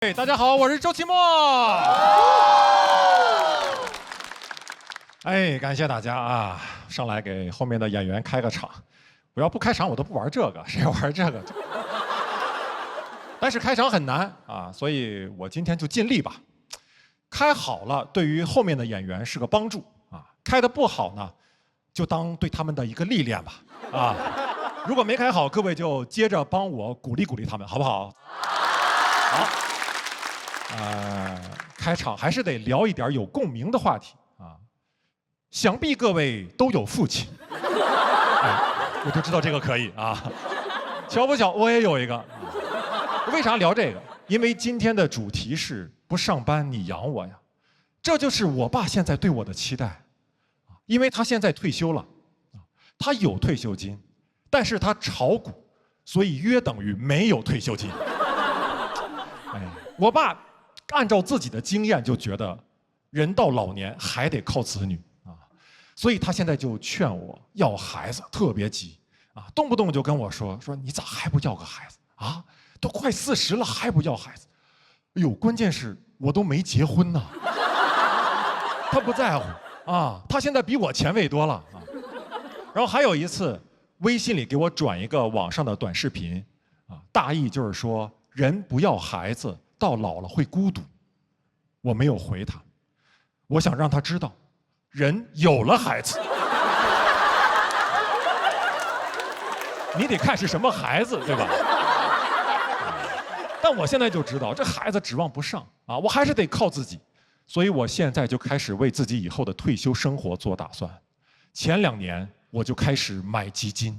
大家好，我是周奇墨。感谢大家啊！上来给后面的演员开个场。我要不开场，我都不玩这个，谁玩这个？但是开场很难啊，所以我今天就尽力吧。开好了，对于后面的演员是个帮助啊；开得不好呢，就当对他们的一个历练吧啊。如果没开好，各位就接着帮我鼓励鼓励他们，好不好？好。开场还是得聊一点有共鸣的话题啊。想必各位都有父亲，我就知道这个可以啊。巧不巧，我也有一个。为啥聊这个？因为今天的主题是不上班你养我呀，这就是我爸现在对我的期待。因为他现在退休了，他有退休金，但是他炒股，所以约等于没有退休金。我爸按照自己的经验就觉得，人到老年还得靠子女啊，所以他现在就劝我要孩子，特别急啊，动不动就跟我说你咋还不要个孩子啊？都快40了还不要孩子？哎呦，关键是我都没结婚呢。他不在乎啊，他现在比我前卫多了啊。然后还有一次，微信里给我转一个网上的短视频啊，大意就是说人不要孩子，到老了会孤独。我没有回他，我想让他知道，人有了孩子，你得看是什么孩子，对吧？但我现在就知道，这孩子指望不上啊，我还是得靠自己。所以我现在就开始为自己以后的退休生活做打算。前2年我就开始买基金，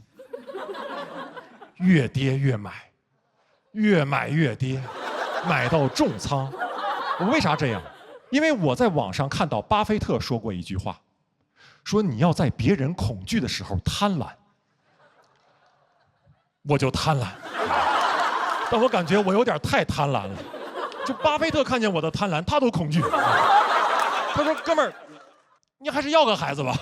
越跌越买，越买越跌，买到重仓。我为啥这样？因为我在网上看到巴菲特说过一句话，说你要在别人恐惧的时候贪婪。我就贪婪，但我感觉我有点太贪婪了。就巴菲特看见我的贪婪，他都恐惧。他说：“哥们儿，你还是要个孩子吧。”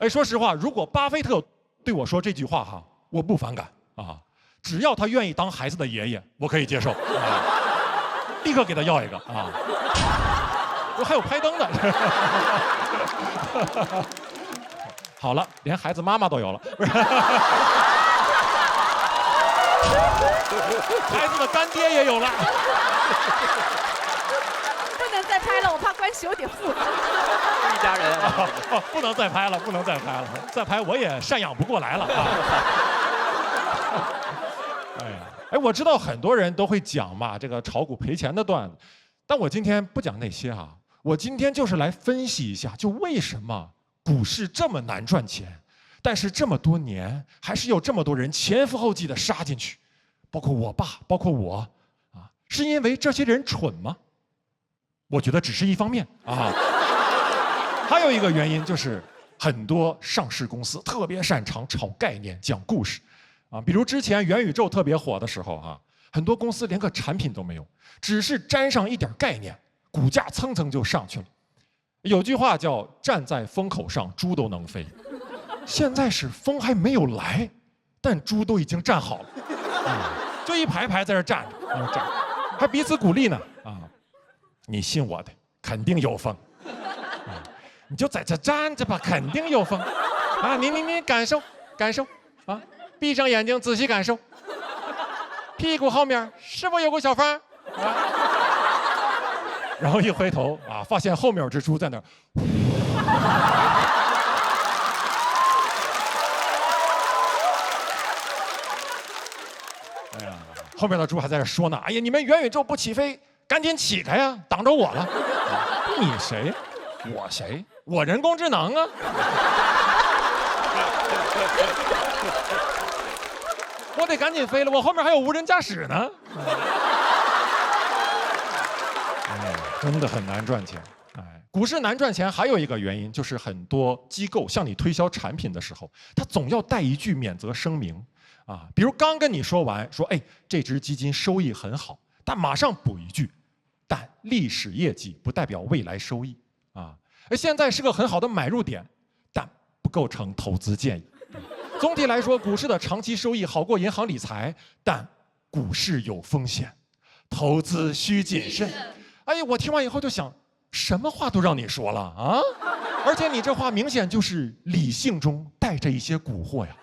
说实话，如果巴菲特对我说这句话哈，我不反感啊。只要他愿意当孩子的爷爷，我可以接受，立刻给他要一个啊！我还有拍灯的。好了，连孩子妈妈都有了，不是？孩子的干爹也有了。不能再拍了，我怕关系有点复杂。一家人啊！不能再拍了，不能再拍了，再拍我也赡养不过来了啊！我知道很多人都会讲嘛，这个炒股赔钱的段子，但我今天不讲那些啊，我今天就是来分析一下，就为什么股市这么难赚钱，但是这么多年还是有这么多人前赴后继的杀进去，包括我爸，包括我，啊，是因为这些人蠢吗？我觉得只是一方面啊，还有一个原因就是很多上市公司特别擅长炒概念、讲故事。啊，比如之前元宇宙特别火的时候啊，很多公司连个产品都没有，只是沾上一点概念，股价蹭蹭就上去了。有句话叫“站在风口上，猪都能飞”，现在是风还没有来，但猪都已经站好了，就一排排在这站着，站，还彼此鼓励呢。啊，你信我的，肯定有风。你就在这站着吧，肯定有风。啊，你感受感受啊。闭上眼睛，仔细感受。屁股后面是否有个小缝？啊，然后一回头啊，发现后面有只猪在那儿。后面的猪还在这说呢。哎呀，你们元宇宙不起飞，赶紧起开呀，挡着我了。你谁？我谁？我人工智能啊。我得赶紧飞了，我后面还有无人驾驶呢。真的很难赚钱。股市难赚钱还有一个原因就是很多机构向你推销产品的时候，他总要带一句免责声明啊，比如刚跟你说完说，这只基金收益很好，但马上补一句，但历史业绩不代表未来收益啊。现在是个很好的买入点，但不构成投资建议。总体来说，股市的长期收益好过银行理财，但股市有风险，投资需谨慎。哎呀，我听完以后就想，什么话都让你说了啊！而且你这话明显就是理性中带着一些蛊惑呀，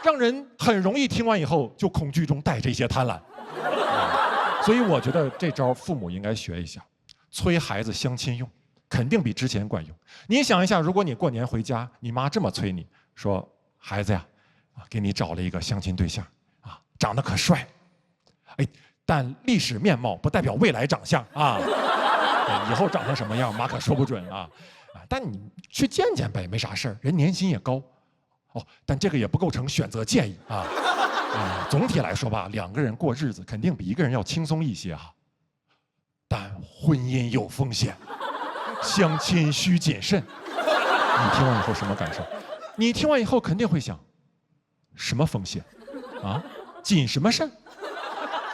让人很容易听完以后就恐惧中带着一些贪婪。所以我觉得这招父母应该学一下，催孩子相亲用，肯定比之前管用。你想一下，如果你过年回家，你妈这么催你说：“孩子呀，给你找了一个相亲对象啊，长得可帅，哎，但历史面貌不代表未来长相啊，以后长成什么样妈可说不准啊。但你去见见呗，没啥事儿，人年薪也高。哦，但这个也不构成选择建议啊。总体来说吧，两个人过日子肯定比一个人要轻松一些哈。但婚姻有风险，相亲需谨慎。你听完以后什么感受？你听完以后肯定会想，什么风险？啊，谨什么慎？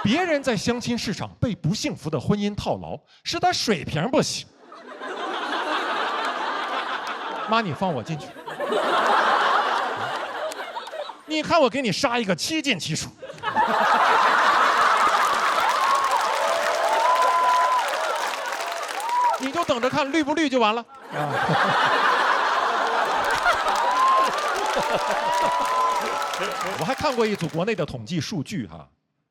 别人在相亲市场被不幸福的婚姻套牢，是他水平不行。妈，你放我进去。你看我给你杀一个7进7出。你就等着看绿不绿就完了。我还看过一组国内的统计数据哈，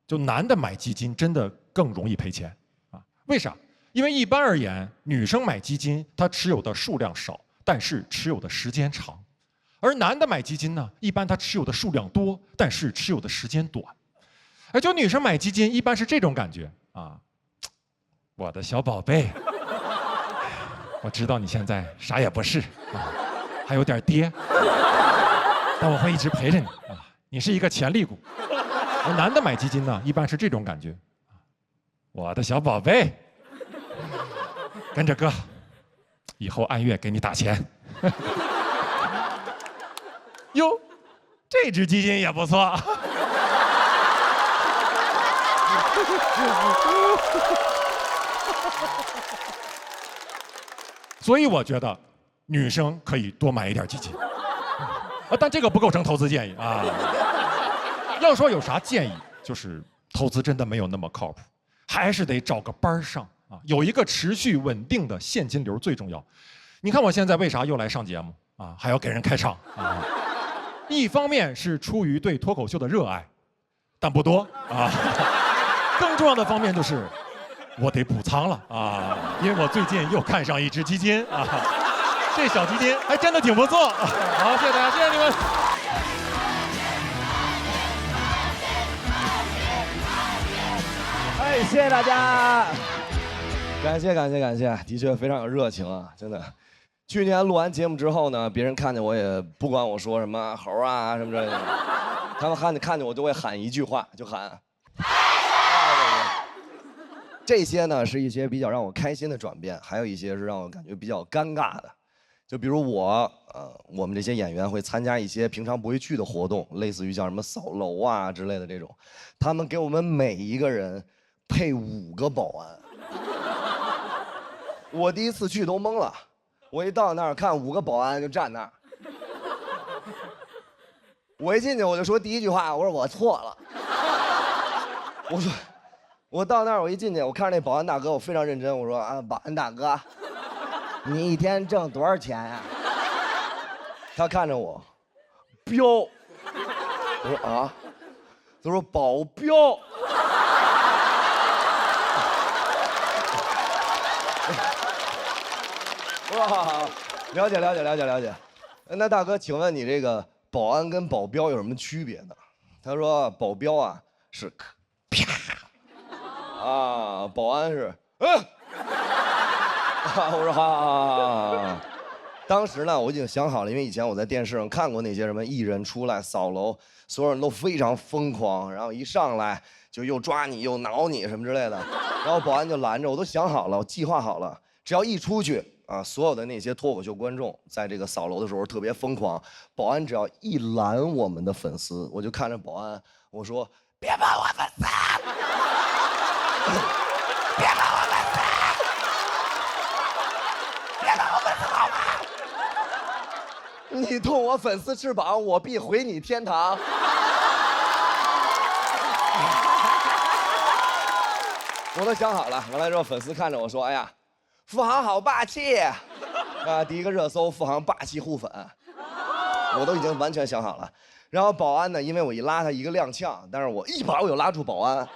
就男的买基金真的更容易赔钱啊？为啥？因为一般而言，女生买基金她持有的数量少，但是持有的时间长。而男的买基金呢，一般他持有的数量多，但是持有的时间短。而就女生买基金，一般是这种感觉啊，我的小宝贝，我知道你现在啥也不是啊，还有点跌，但我会一直陪着你啊，你是一个潜力股。而男的买基金呢，一般是这种感觉，我的小宝贝，跟着哥，以后按月给你打钱。哟，这只基金也不错。所以我觉得女生可以多买一点基金，但这个不构成投资建议啊。要说有啥建议，就是投资真的没有那么靠谱，还是得找个班上啊，有一个持续稳定的现金流最重要。你看我现在为啥又来上节目啊，还要给人开场啊？一方面是出于对脱口秀的热爱，但不多啊。更重要的方面就是，我得补仓了啊，因为我最近又看上一只基金啊，这小基金还真的挺不错。好，谢谢大家，谢谢你们。哎，谢谢大家，感谢，的确非常有热情啊，真的。去年录完节目之后呢，别人看见我也不管我说什么猴啊什么之类的，他们看见我就会喊一句话，就喊。这些呢是一些比较让我开心的转变，还有一些是让我感觉比较尴尬的。就比如我们这些演员会参加一些平常不会去的活动，类似于像什么扫楼啊之类的这种，他们给我们每一个人配5个保安。我第一次去都懵了。我一到那儿看5个保安就站那儿，我一进去我就说第一句话，我说我错了。我到那儿我一进去，我看着那保安大哥，我非常认真，我说啊，保安大哥，你一天挣多少钱呀？他看着我，彪。我说啊，他说保镖。哇，了解。那大哥，请问你这个保安跟保镖有什么区别呢？他说保镖啊是啪，保安是我说好。当时呢，我已经想好了，因为以前我在电视上看过那些什么艺人出来扫楼，所有人都非常疯狂，然后一上来就又抓你又挠你什么之类的，然后保安就拦着，我都想好了，我计划好了，只要一出去。所有的那些脱口秀观众在这个扫楼的时候特别疯狂，保安只要一拦我们的粉丝，我就看着保安，我说别把我粉丝，别把我粉丝，别把我粉丝好吗？你动我粉丝翅膀，我必回你天堂。我都想好了。完了之后，粉丝看着我说：“哎呀，付航好霸气！”啊，第一个热搜，付航霸气护粉，我都已经完全想好了。然后保安呢，因为我一拉他一个踉跄，但是我一把我又拉住保安，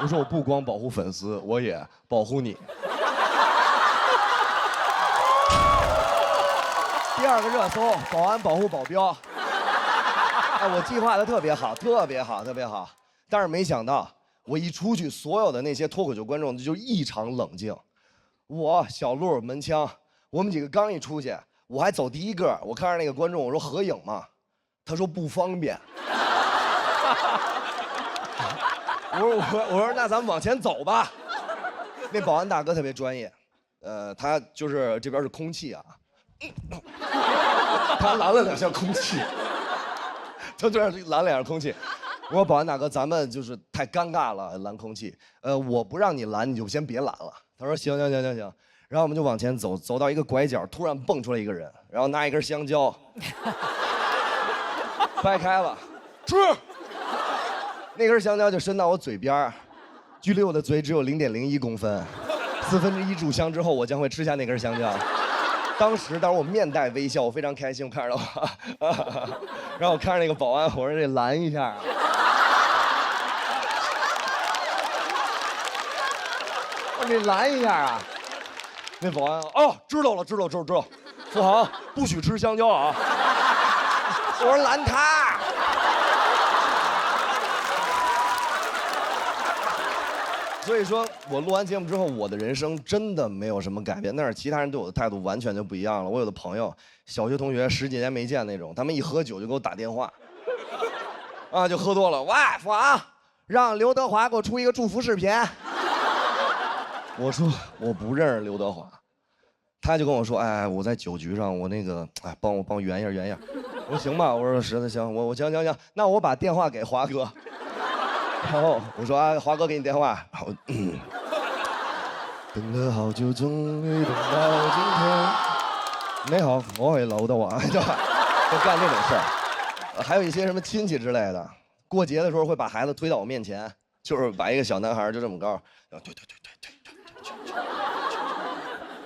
我说我不光保护粉丝，我也保护你。第二个热搜，保安保护保镖。哎，我计划的特别好，特别好，特别好。但是没想到，我一出去，所有的那些脱口秀观众就异常冷静。我小鹿门枪，我们几个刚一出去，我还走第一个，我看着那个观众，我说合影吗？他说不方便。我说那咱们往前走吧。那保安大哥特别专业，他就是这边是空气啊。他拦了两下空气，他这样拦了两下空气。我说保安大哥，咱们就是太尴尬了，拦空气。我不让你拦，你就先别拦了。他说行。然后我们就往前走，走到一个拐角，突然蹦出来一个人，然后拿一根香蕉，掰开了，吃。那根香蕉就伸到我嘴边，距离我的嘴只有0.01公分，1/4炷香之后，我将会吃下那根香蕉。当时我面带微笑，我非常开心，我看着他，然后我看着那个保安，我说这拦一下。我说你拦一下啊！那保安哦，知道了，付航不许吃香蕉啊！我说拦他。所以说我录完节目之后，我的人生真的没有什么改变，但是其他人对我的态度完全就不一样了。我有的朋友，小学同学10几年没见那种，他们一喝酒就给我打电话，啊，就喝多了，喂，付航，让刘德华给我出一个祝福视频。我说我不认识刘德华，他就跟我说，哎，我在酒局上，我那个，哎，帮我圆一下。我说行吧，我说实在行，我行，那我把电话给华哥。然后我说啊，华哥给你电话。然后等了好久，终于等到今天。你好，我係劉德華，就干这种事儿。还有一些什么亲戚之类的，过节的时候会把孩子推到我面前，就是把一个小男孩就这么高，然后对，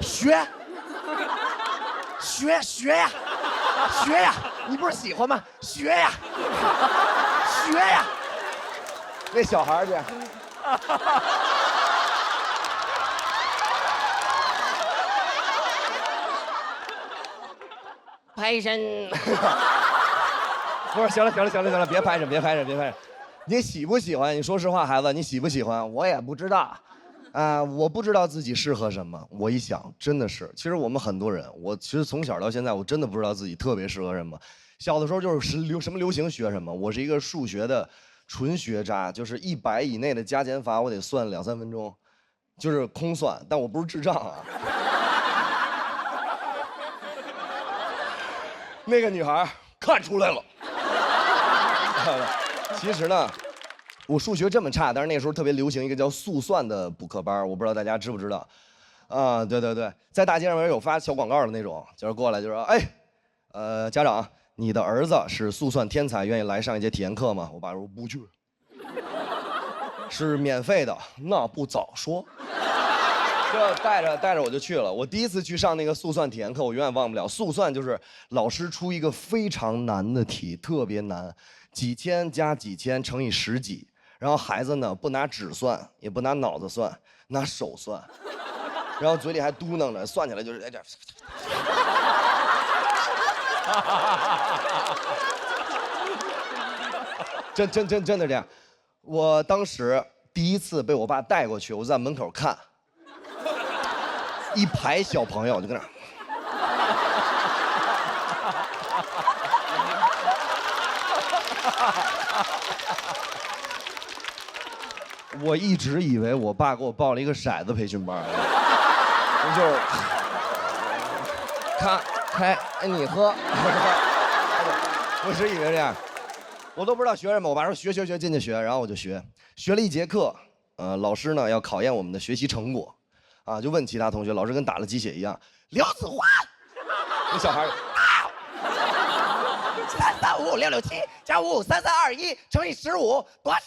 学呀，你不是喜欢吗？学呀。那小孩去，拍身。不是，行了，别拍着。你喜不喜欢？你说实话，孩子，你喜不喜欢？我也不知道，我不知道自己适合什么。我一想，真的是，其实我们很多人，我其实从小到现在，我真的不知道自己特别适合什么。小的时候就是什么流行学什么，我是一个数学的纯学渣，就是100以内的加减法我得算2、3分钟，就是空算，但我不是智障啊。那个女孩看出来了。其实呢，我数学这么差，但是那时候特别流行一个叫速算的补课班，我不知道大家知不知道。啊，对，在大街上面有发小广告的那种，就是过来就说，哎，家长，你的儿子是速算天才，愿意来上一节体验课吗？我爸说不去。是免费的，那不早说。就带着我就去了。我第一次去上那个速算体验课，我永远忘不了。速算就是老师出一个非常难的题，特别难，几千加几千乘以10几，然后孩子呢不拿纸算，也不拿脑子算，拿手算，然后嘴里还嘟囔着，算起来就是这。真的这样。我当时第一次被我爸带过去，我在门口看，一排小朋友就跟那儿。我一直以为我爸给我报了一个骰子培训班，就是看开你喝，我只以为这样。我都不知道学什么，我爸说学进去学，然后我就学了1节课，老师呢要考验我们的学习成果，啊，就问其他同学，老师跟打了鸡血一样，刘子欢，那小孩，3355667加53321乘以15多少？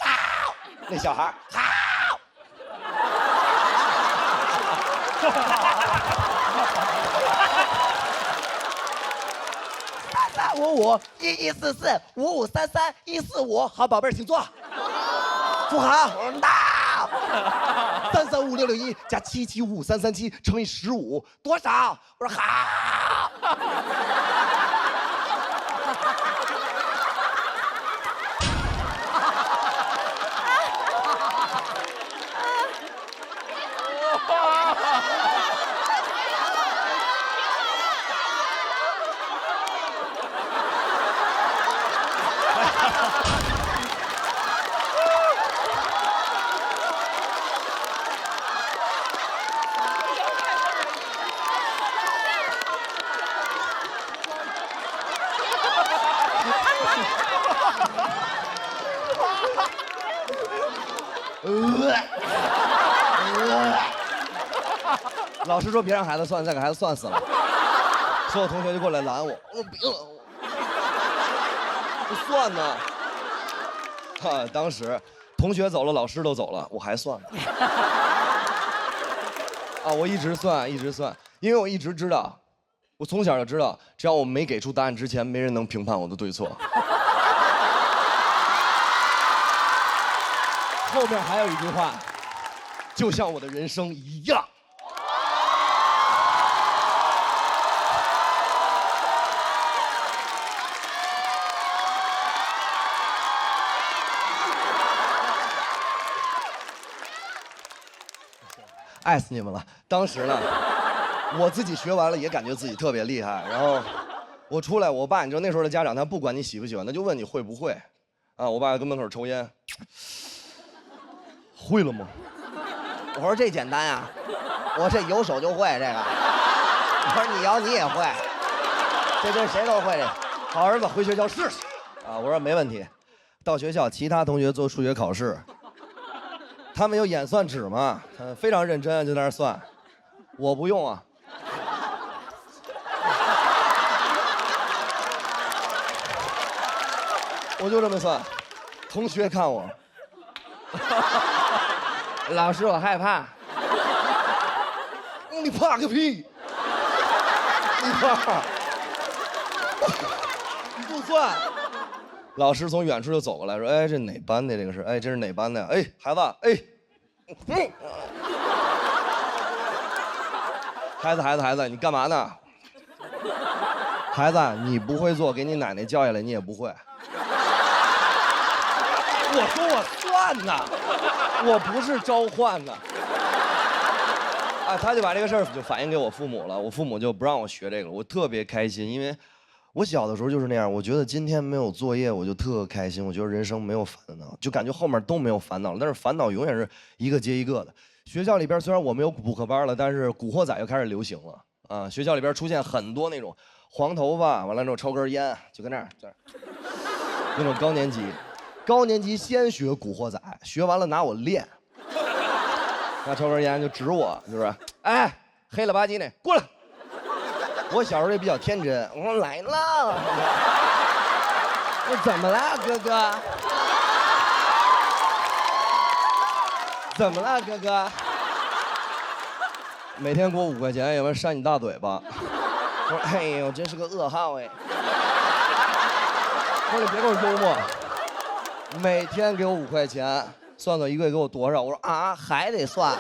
那小孩好。33551144553315433145，好，宝贝儿，请坐。富豪，我说到。335601加775337乘以15多少？我说好。老师说别让孩子算，再给孩子算死了。所有同学就过来拦我，我说别了，不算呢。当时同学走了，老师都走了，我还算。我一直算，因为我一直知道，我从小就知道，只要我没给出答案之前，没人能评判我的对错。后面还有一句话，就像我的人生一样。爱死你们了！当时呢，我自己学完了也感觉自己特别厉害。然后我出来，我爸你知道那时候的家长他不管你喜不喜欢，他就问你会不会。我爸跟门口抽烟，会了吗？我说这简单啊，我这有手就会这个。我说你摇你也会，这谁都会这。好儿子回学校试试。我说没问题。到学校，其他同学做数学考试。他们有演算纸嘛？非常认真，就在那儿算。我不用啊。我就这么算。同学看我，老师我害怕。你怕个屁！你怕？你不算。老师从远处就走过来说：“哎，这哪班的？这个是？哎，这是哪班的？哎，孩子，哎，孩子，你干嘛呢？孩子，你不会做，给你奶奶叫下来，你也不会。我说我算呢，我不是召唤呢。他就把这个事儿就反映给我父母了，我父母就不让我学这个，我特别开心，因为。”我小的时候就是那样，我觉得今天没有作业我就特开心，我觉得人生没有烦恼，就感觉后面都没有烦恼了，但是烦恼永远是一个接一个的。学校里边虽然我们有补课班了，但是古惑仔又开始流行了学校里边出现很多那种黄头发，完了之后抽根烟，就跟那儿那种高年级先学古惑仔，学完了拿我练，拿抽根烟就指我，就是哎黑了吧唧的过来。我小时候也比较天真，我说来了，我怎么了，哥哥？怎么了，哥哥？每天给我5块钱，要不然扇你大嘴巴。我说哎呦，真是个噩耗哎。我说你别跟我幽默，每天给我5块钱，算算一个月给我多少？我说还得算。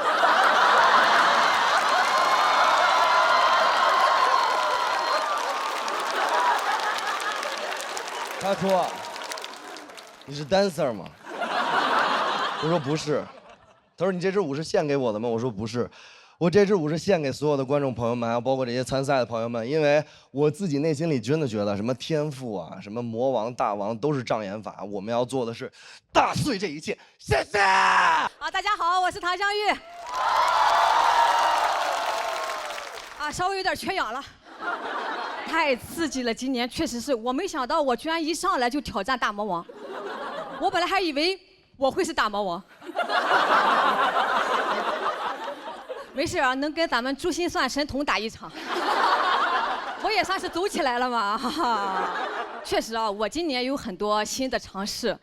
他说：“你是 dancer 吗？”我说：“不是。”他说：“你这支舞是献给我的吗？”我说：“不是，我这支舞是献给所有的观众朋友们，还有包括这些参赛的朋友们，因为我自己内心里真的觉得，什么天赋啊，什么魔王、大王都是障眼法，我们要做的是打碎这一切。”谢谢。好，大家好，我是唐湘玉。稍微有点缺氧了。太刺激了！今年确实是我没想到，我居然一上来就挑战大魔王。我本来还以为我会是大魔王。没事啊，能跟咱们珠心算神童打一场，我也算是走起来了嘛。确实啊，我今年有很多新的尝试。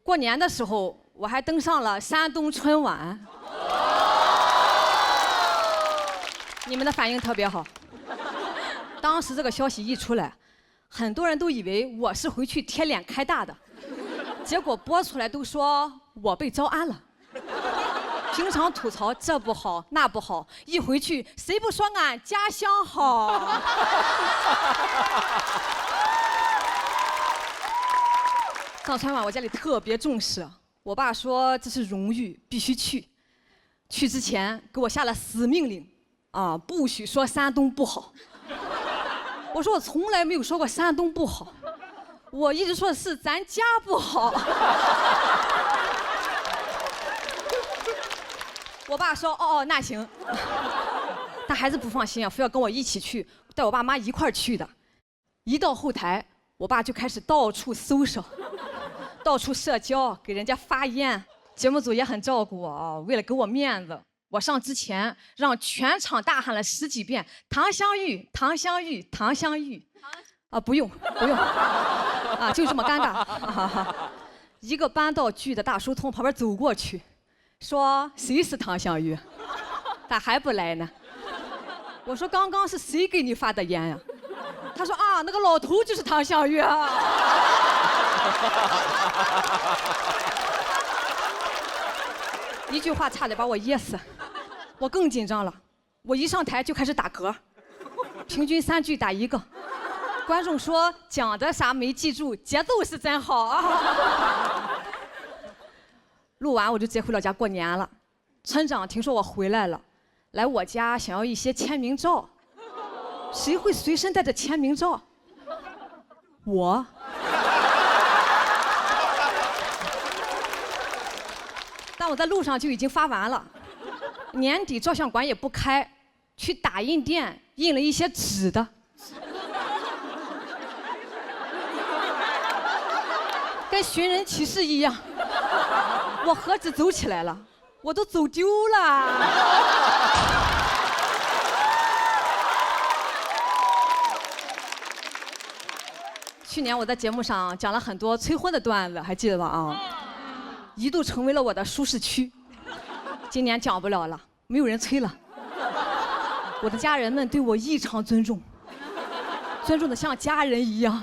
过年的时候，我还登上了山东春晚。你们的反应特别好。当时这个消息一出来，很多人都以为我是回去贴脸开大的，结果播出来都说我被招安了。平常吐槽这不好那不好，一回去谁不说俺家乡好？上春晚我家里特别重视，我爸说这是荣誉，必须去。去之前给我下了死命令，啊，不许说山东不好。我说我从来没有说过山东不好，我一直说的是咱家不好。我爸说哦，那行，但还是不放心啊，非要跟我一起去，带我爸妈一块儿去的。一到后台，我爸就开始到处搜索，到处社交，给人家发烟。节目组也很照顾我啊，为了给我面子，我上之前让全场大喊了10几遍“唐香玉，唐香玉，唐香玉”。啊，不用，啊，就这么尴尬。一个搬道具的大叔从旁边走过去，说：“谁是唐香玉？咋还不来呢？”我说：“刚刚是谁给你发的烟呀？”他说：“啊，那个老头就是唐香玉啊。”一句话差点把我噎死，我更紧张了。我一上台就开始打嗝，平均3句打1个。观众说讲的啥没记住，节奏是真好啊。录完我就直接回老家过年了。村长听说我回来了，来我家想要一些签名照。谁会随身带着签名照？我。但我在路上就已经发完了。年底照相馆也不开，去打印店印了一些纸的。跟寻人启事一样，我何止走起来了，我都走丢了。去年我在节目上讲了很多催婚的段子，还记得吧？啊，一度成为了我的舒适区。今年讲不了了，没有人催了。我的家人们对我异常尊重，尊重的像家人一样。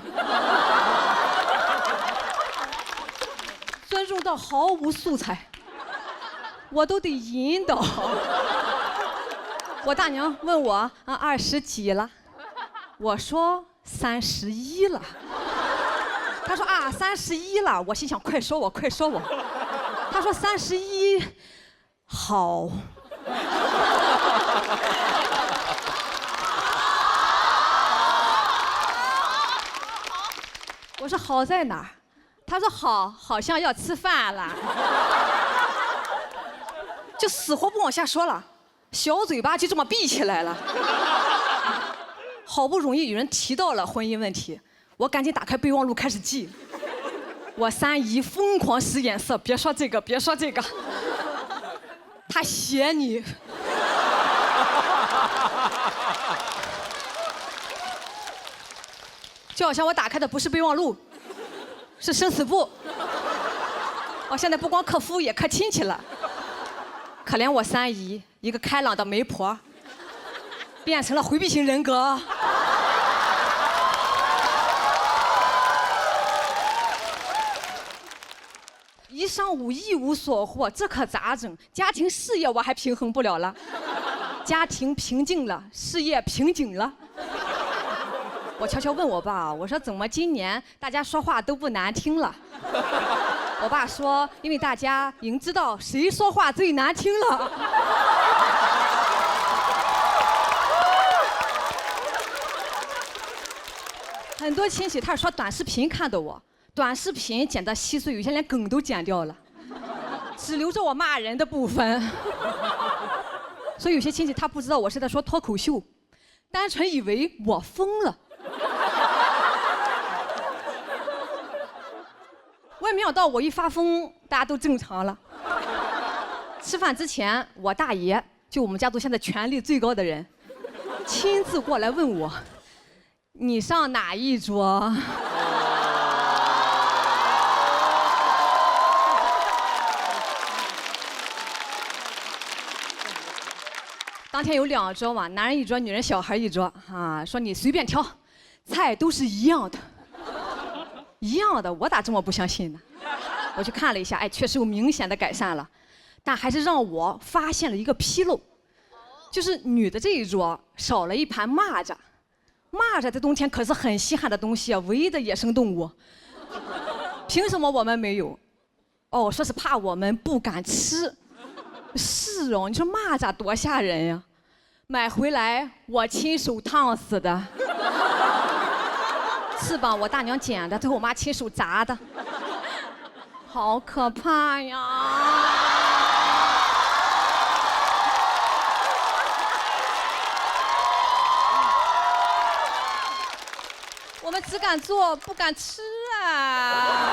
尊重到毫无素材，我都得引导。我大娘问我啊20几了，我说31了。她说啊31了，我心想快说我快说我。她说31，好。我说好在哪儿？他说好像要吃饭了，就死活不往下说了，小嘴巴就这么闭起来了。好不容易有人提到了婚姻问题，我赶紧打开备忘录开始记。我3姨疯狂使眼色，别说这个，别说这个，他写你。就好像我打开的不是备忘录，是生死簿。我现在不光克夫，也克亲戚了。可怜我3姨，一个开朗的媒婆，变成了回避型人格。一上午一无所获，这可咋整？家庭事业我还平衡不了了，家庭平静了，事业瓶颈了。我悄悄问我爸，我说怎么今年大家说话都不难听了？我爸说，因为大家已经知道谁说话最难听了。很多亲戚他是刷短视频看的我，短视频剪得稀碎，有些连梗都剪掉了，只留着我骂人的部分。所以有些亲戚他不知道我是在说脱口秀，单纯以为我疯了。我也没想到我一发疯，大家都正常了。吃饭之前，我大爷就我们家族现在权力最高的人，亲自过来问我：“你上哪一桌？”当天有2桌嘛，男人1桌，女人小孩1桌啊。说你随便挑，菜都是一样的，一样的，我咋这么不相信呢？我去看了一下，哎，确实有明显的改善了，但还是让我发现了一个纰漏，就是女的这一桌少了一盘蚂蚱。蚂蚱在冬天可是很稀罕的东西啊，唯一的野生动物。凭什么我们没有？哦，说是怕我们不敢吃。是哦，你说蚂蚱多吓人呀！买回来我亲手烫死的，翅膀我大娘剪的，最后我妈亲手炸的，好可怕呀！我们只敢做不敢吃啊！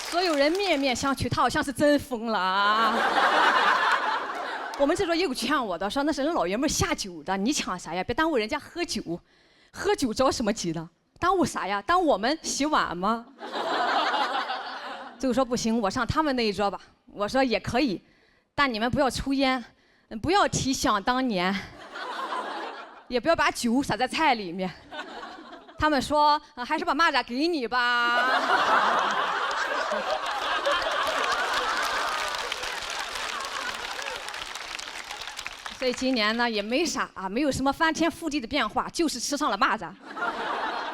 所有人面面相觑，他好像是真疯了啊！我们这桌也有劝我的，说那是人老爷们下酒的，你抢啥呀？别耽误人家喝酒，喝酒着什么急呢？耽误啥呀？耽误我们洗碗吗？最后说不行，我上他们那一桌吧。我说也可以，但你们不要抽烟，不要提想当年，也不要把酒洒在菜里面。他们说还是把蚂蚱给你吧。所以今年呢也没啥啊，没有什么翻天覆地的变化，就是吃上了蚂蚱。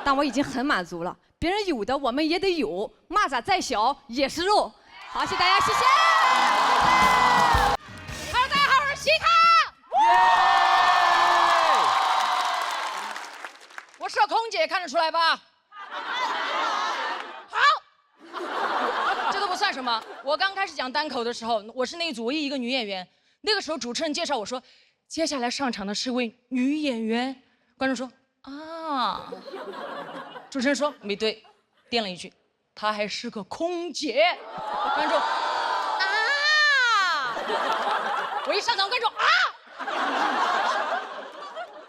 但我已经很满足了，别人有的我们也得有，蚂蚱再小也是肉。好，谢谢大家，谢谢。Hello， 大家好，我是西卡。我是空姐，看得出来吧？好，这都不算什么。我刚开始讲单口的时候，我是那一组唯一一个女演员。那个时候主持人介绍我说，接下来上场的是一位女演员。观众说啊，主持人说没对，垫了一句，她还是个空姐。观众啊，我一上场，观众啊，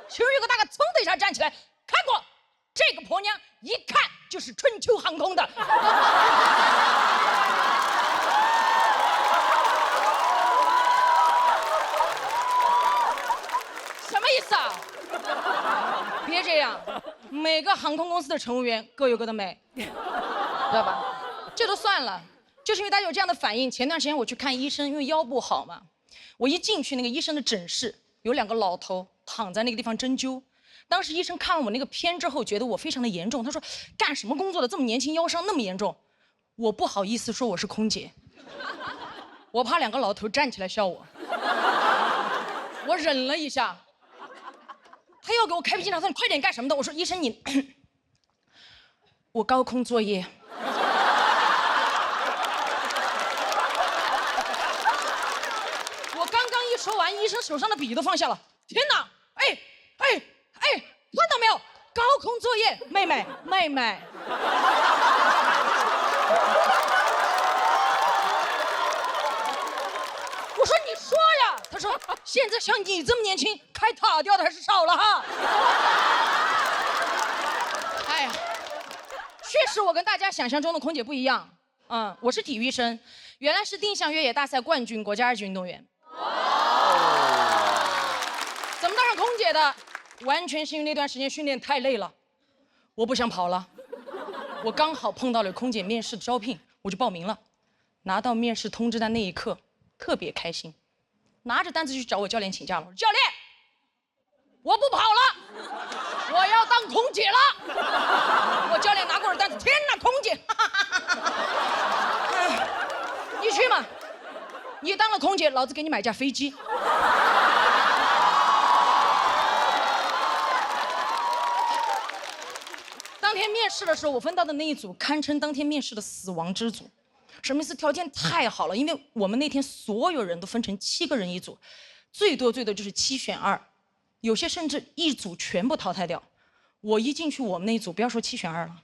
其中有个大哥噌的一下站起来，看过这个婆娘，一看就是春秋航空的。什么意思啊？别这样，每个航空公司的乘务员各有各的美，知道吧？这都算了，就是因为大家有这样的反应。前段时间我去看医生，因为腰不好嘛，我一进去那个医生的诊室，有2个老头躺在那个地方针灸。当时医生看完我那个片之后，觉得我非常的严重，他说干什么工作的这么年轻，腰伤那么严重？我不好意思说我是空姐，我怕2个老头站起来笑我，我忍了一下。他要给我开脾气，他说你快点干什么的？我说医生你，我高空作业。我刚刚一说完，医生手上的笔都放下了。天哪！哎，看到没有？高空作业，妹妹。我说你说呀，他说现在像你这么年轻，开塔吊的还是少了哈。哎呀，确实我跟大家想象中的空姐不一样。我是体育生，原来是定向越野大赛冠军，国家2级运动员。怎么当上空姐的？完全是因为那段时间训练太累了，我不想跑了。我刚好碰到了空姐面试的招聘，我就报名了。拿到面试通知单那一刻，特别开心，拿着单子去找我教练请假了。我说教练，我不跑了，我要当空姐了。我教练拿过了单子，天哪，空姐！你去嘛，你当了空姐，老子给你买架飞机。当天面试的时候，我分到的那一组堪称当天面试的死亡之组。什么意思？条件太好了，因为我们那天所有人都分成7个人一组，最多就是7选2，有些甚至一组全部淘汰掉。我一进去我们那一组，不要说7选2了，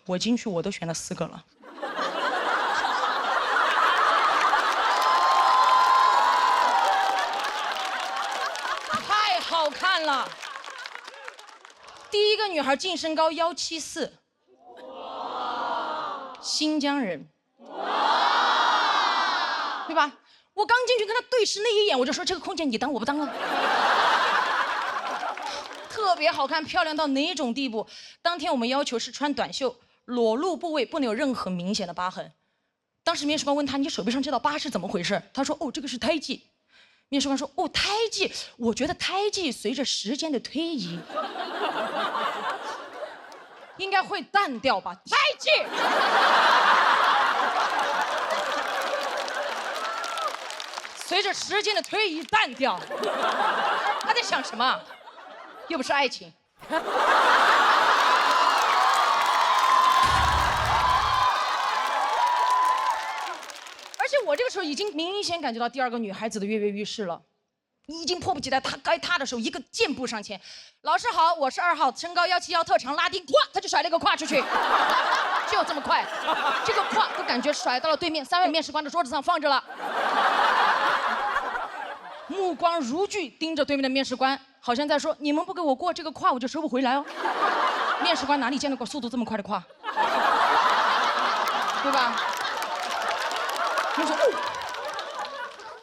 我进去我都选了4个了。太好看了。第一个女孩净身高174，新疆人。对吧？我刚进去跟他对视那一眼，我就说这个空姐你当我不当啊？特别好看，漂亮到哪种地步？当天我们要求是穿短袖，裸露部位不能有任何明显的疤痕。当时面试官问他：“你手臂上这道疤是怎么回事？”他说：“哦，这个是胎记。”面试官说：“哦，胎记，我觉得胎记随着时间的推移，应该会淡掉吧？胎记。”随着时间的推移淡掉，他在想什么？又不是爱情。而且我这个时候已经明显感觉到第二个女孩子的跃跃欲试了，已经迫不及待，她该踏的时候一个箭步上前，老师好，我是2号，身高171，特长拉丁，咵，他就甩了一个胯出去，就这么快，这个胯都感觉甩到了对面3位面试官的桌子上放着了，目光如炬盯着对面的面试官，好像在说：“你们不给我过这个胯，我就收不回来哦。”面试官哪里见到过速度这么快的胯，对吧？我说：“哦，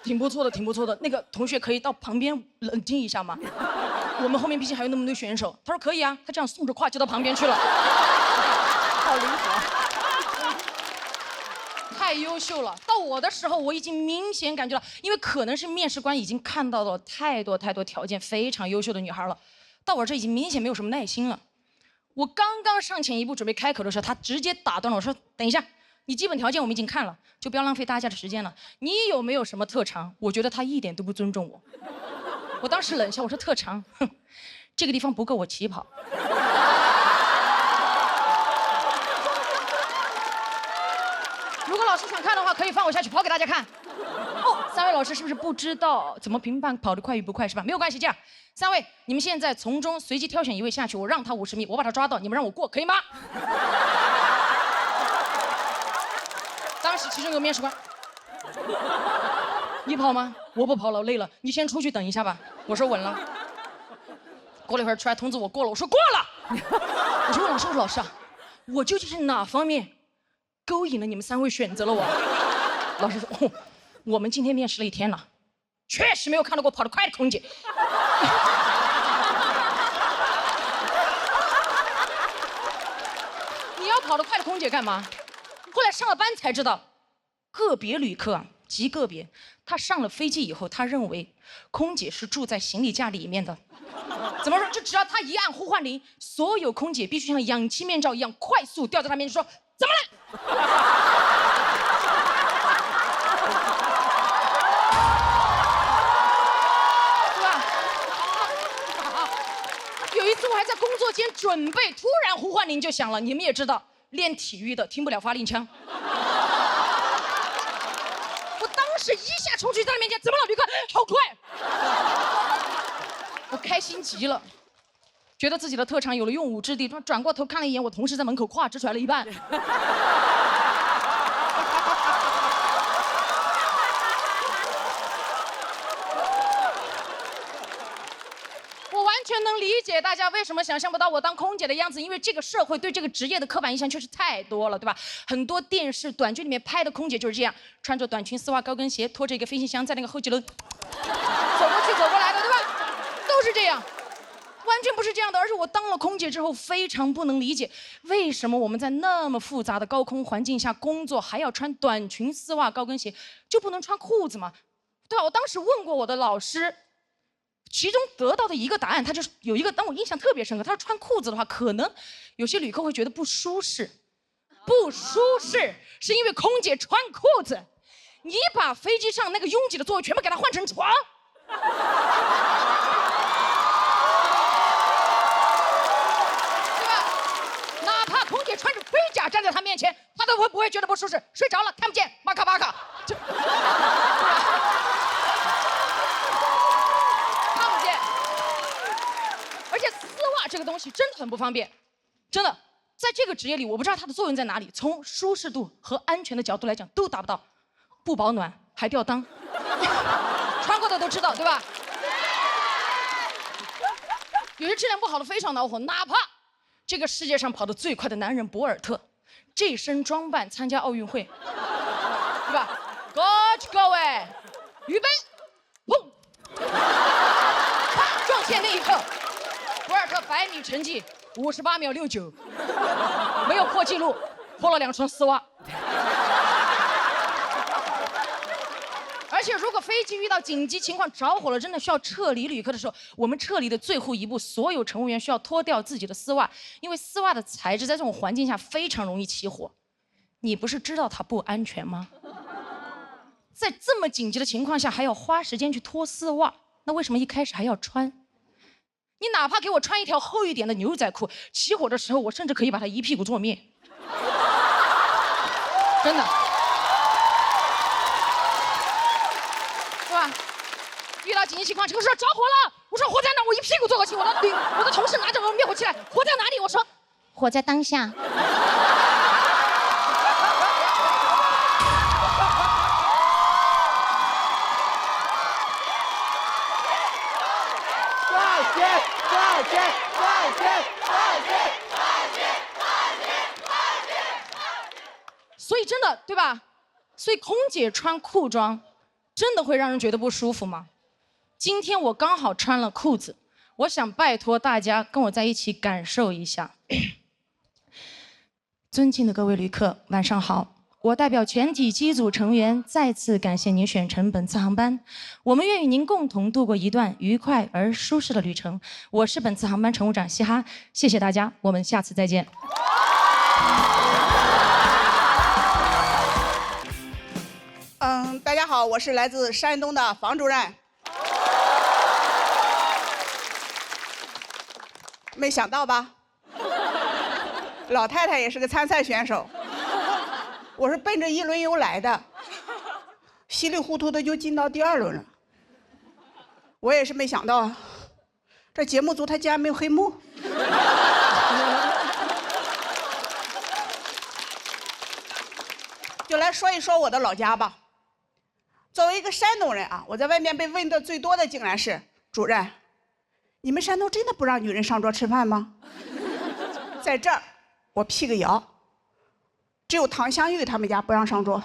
挺不错的，挺不错的。那个同学可以到旁边冷静一下吗？我们后面毕竟还有那么多选手。”他说：“可以啊。”他这样送着胯就到旁边去了，好灵活。太优秀了！到我的时候，我已经明显感觉到，因为可能是面试官已经看到了太多条件非常优秀的女孩了，到我这已经明显没有什么耐心了。我刚刚上前一步准备开口的时候，他直接打断了我说：“等一下，你基本条件我们已经看了，就不要浪费大家的时间了。你有没有什么特长？”我觉得他一点都不尊重我。我当时冷笑，我说：“特长，哼，这个地方不够我起跑。”如果老师想看的话，可以放我下去跑给大家看。哦，3位老师是不是不知道怎么评判跑得快与不快是吧？没有关系，这样，3位你们现在从中随机挑选1位下去，我让他50米，我把他抓到，你们让我过，可以吗？当时其中有个面试官，你跑吗？我不跑了，累了，你先出去等一下吧。我说稳了。过了一会儿出来通知我过了，我说过了。我说问老师啊，我究竟是哪方面勾引了你们3位选择了我？老师说：“哦，我们今天面试了1天了，确实没有看到过跑得快的空姐。”你要跑得快的空姐干嘛？后来上了班才知道，个别旅客啊，极个别，他上了飞机以后，他认为空姐是住在行李架里面的。怎么说？就只要他一按呼唤铃，所有空姐必须像氧气面罩一样快速掉在他面前说：“怎么了？”对吧？有一次我还在工作间准备，突然呼唤铃就响了。你们也知道，练体育的听不了发令枪。我当时一下冲去在他面前，怎么了，旅客？好快！我开心极了，觉得自己的特长有了用武之地。转过头看了一眼，我同事在门口胯只甩了一半。我完全能理解大家为什么想象不到我当空姐的样子，因为这个社会对这个职业的刻板印象确实太多了，对吧？很多电视短剧里面拍的空姐就是这样，穿着短裙、丝袜、高跟鞋，拖着一个飞行箱在那个后几楼走过去走过来的，对吧？都是这样，完全不是这样的。而且我当了空姐之后，非常不能理解，为什么我们在那么复杂的高空环境下工作，还要穿短裙、丝袜、高跟鞋，就不能穿裤子吗？对吧？我当时问过我的老师，其中得到的一个答案，他就是有一个让我印象特别深刻。他说穿裤子的话，可能有些旅客会觉得不舒适，不舒适是因为空姐穿裤子，你把飞机上那个拥挤的座位全部给它换成床。哪怕空姐穿着飞甲站在他面前，他都不会觉得不舒适。睡着了看不见，玛卡玛卡，看不见。而且丝袜这个东西真的很不方便，真的，在这个职业里，我不知道它的作用在哪里。从舒适度和安全的角度来讲，都达不到，不保暖还掉裆，穿过的都知道，对吧？有些质量不好的非常恼火，哪怕这个世界上跑得最快的男人博尔特，这身装扮参加奥运会，对吧？各位，预备，砰！啪！撞线那一刻，博尔特100米成绩58秒69，没有破纪录，破了2双丝袜。而且，如果飞机遇到紧急情况着火了，真的需要撤离旅客的时候，我们撤离的最后一步，所有乘务员需要脱掉自己的丝袜，因为丝袜的材质在这种环境下非常容易起火。你不是知道它不安全吗？在这么紧急的情况下，还要花时间去脱丝袜，那为什么一开始还要穿？你哪怕给我穿一条厚一点的牛仔裤，起火的时候，我甚至可以把它一屁股坐灭。真的。是吧？遇到紧急情况，这个时候着火了，我说火在哪？我一屁股坐过去，我的同事拿着我灭火器来，火在哪里？我说火在当下。所以真的对吧？所以空姐穿裤装。真的会让人觉得不舒服吗？今天我刚好穿了裤子，我想拜托大家跟我在一起感受一下。尊敬的各位旅客，晚上好！我代表全体机组成员再次感谢您选乘本次航班，我们愿与您共同度过一段愉快而舒适的旅程。我是本次航班乘务长希哈，谢谢大家，我们下次再见。大家好，我是来自山东的房主任。没想到吧？老太太也是个参赛选手。我是奔着1轮游来的，稀里糊涂的就进到第2轮了。我也是没想到，这节目组他竟然没有黑幕。就来说一说我的老家吧。作为一个山东人啊，我在外面被问的最多的竟然是主任，你们山东真的不让女人上桌吃饭吗？在这儿，我辟个谣，只有唐香玉他们家不让上桌。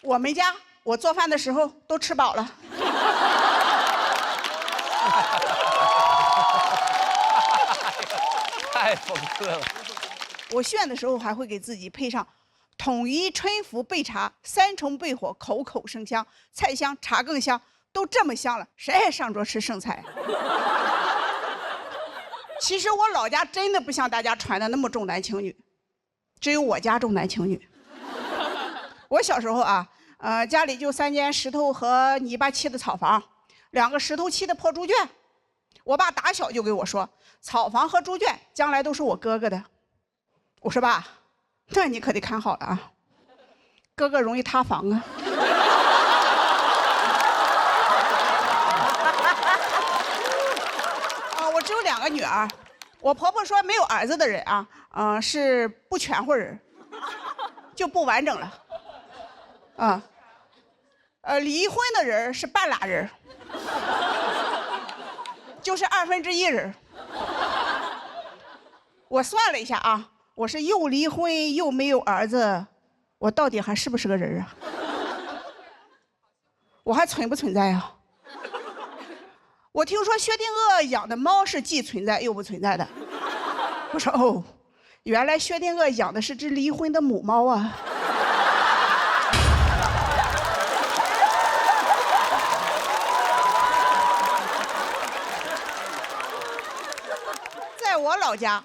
我们家我做饭的时候都吃饱了。太讽刺了。我炫的时候还会给自己配上统一春福焙茶，3重焙火，口口生香，菜香茶更香，都这么香了，谁还上桌吃剩菜？其实我老家真的不像大家传的那么重男轻女，只有我家重男轻女。我小时候啊，家里就3间石头和泥巴砌的草房，2个石头砌的破猪圈。我爸打小就给我说，草房和猪圈将来都是我哥哥的。我说爸，那你可得看好了啊，哥哥容易塌房啊。我只有2个女儿，我婆婆说没有儿子的人啊，是不全乎人，就不完整了。离婚的人是半拉人，就是1/2人。我算了一下啊，我是又离婚又没有儿子，我到底还是不是个人啊？我还存不存在啊？我听说薛定谔养的猫是既存在又不存在的。我说哦，原来薛定谔养的是只离婚的母猫啊。在我老家，